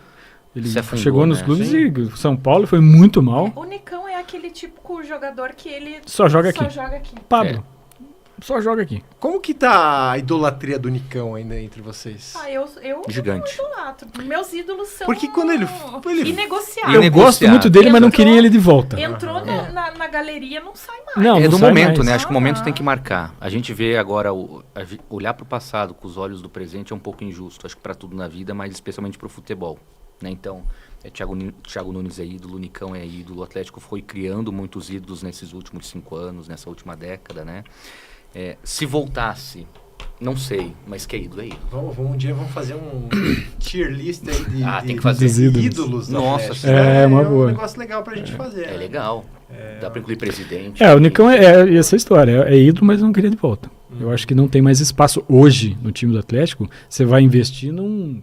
Ele
Se afundou,
chegou nos
né?
clubes
Sim.
e o São Paulo foi muito mal.
O Nicão é aquele típico jogador que ele
Só joga aqui.
joga aqui.
Pablo, só joga aqui.
Como que tá a idolatria do Nicão ainda entre vocês?
Eu
Gigante.
não idolatro. Meus ídolos são
Porque quando ele
inegociáveis.
Eu
negociar.
gosto muito dele, mas não
Entrou-
queria ele de volta.
Entrou na galeria, não sai mais.
Não,
É do
sai
momento,
mais.
né? Acho que o momento
Ah.
tem que marcar. A gente vê agora, olhar para o passado com os olhos do presente é um pouco injusto. Acho que para tudo na vida, mas especialmente para o futebol. Né? Então, Thiago Nunes é ídolo, Nicão é ídolo. O Atlético foi criando muitos ídolos nesses últimos 5 anos, nessa última década, né? Se voltasse Não sei, mas que é ídolo, é ídolo.
Um dia vamos fazer um tier list aí
tem que fazer.
de ídolos.
Nossa,
é uma boa.
Um negócio legal pra gente fazer.
É legal. Dá pra incluir presidente.
O Nicão é essa história. É ídolo, mas não queria de volta. Eu acho que não tem mais espaço hoje no time do Atlético. Você vai investir num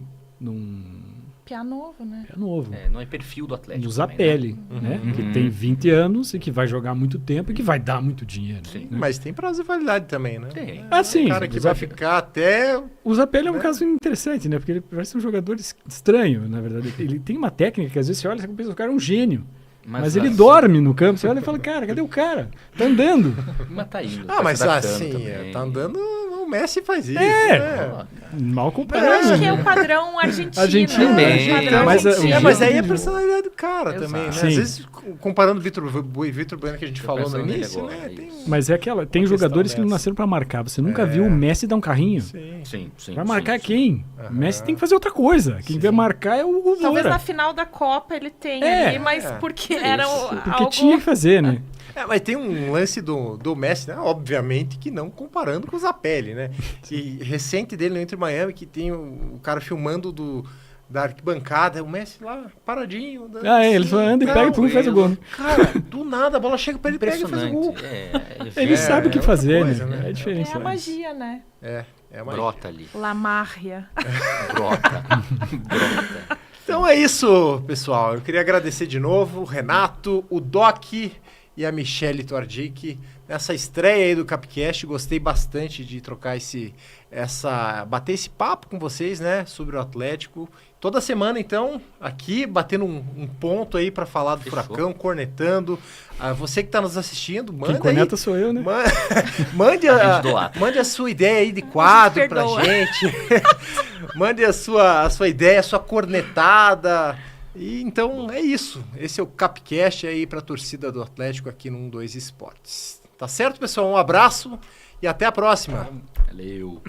Piá novo, né?
Piá novo.
Não é perfil do Atlético.
No Zapelli, né? Que tem 20 anos e que vai jogar muito tempo e que vai dar muito dinheiro.
Sim.
Né?
Mas tem prazo de validade também, né?
Tem.
Sim.
O cara que vai ficar até...
O Zapelli é um caso interessante, né? Porque ele parece um jogador estranho, na verdade. Ele tem uma técnica que às vezes você olha e pensa, o cara é um gênio. Mas ele dorme no campo. Você olha e fala, cara, cadê o cara? Tá andando.
Mas tá indo.
Mas assim, tá andando... O Messi faz isso.
Mal
Eu
comparado.
acho que é o padrão argentino.
Argentino,
também.
Padrão
Mas,
argentino.
Mas aí é a personalidade do cara
Exato.
também, né?
Sim.
Às vezes, comparando o Vitor Bueno que a gente falou no
pensando nele
início,
agora,
né?
isso.
Mas é aquela. Tem
questão
jogadores que não
dessa.
nasceram pra marcar. Você nunca viu o Messi dar um carrinho.
Sim.
Sim.
Vai marcar
sim.
quem? O Messi tem que fazer outra coisa. Quem vai marcar é o
Talvez na
Moura.
final da Copa ele tenha ali, mas porque era
Porque
algo...
tinha que fazer, né?
Mas tem um lance do Messi, né? Obviamente que não comparando com o Zapelli, né? E recente dele no Inter Miami, que tem o cara filmando da arquibancada, o Messi lá paradinho.
Ele só anda e pega e pum, faz o gol.
Cara, do nada a bola chega pra ele, pega e faz o gol.
Ele sabe o que fazer,
coisa,
né?
né?
É
É
diferente.
a magia, né?
É uma...
Brota ali.
Lamarria.
Brota.
Então é isso, pessoal. Eu queria agradecer de novo o Renato, o Doc e a Michele Twardik nessa estreia aí do Capcast. Gostei bastante de trocar bater esse papo com vocês, né, sobre o Atlético. Toda semana, então, aqui, batendo um ponto aí para falar do
Fechou.
Furacão, cornetando. Você que está nos assistindo, manda
Quem corneta
aí.
sou eu, né?
Mande mande a sua ideia aí de quadro pra
perdoa.
gente. Mande a sua ideia, a sua cornetada. E então é isso. Esse é o Capcast aí pra torcida do Atlético aqui no 12 Esportes. Tá certo, pessoal? Um abraço e até a próxima.
Valeu.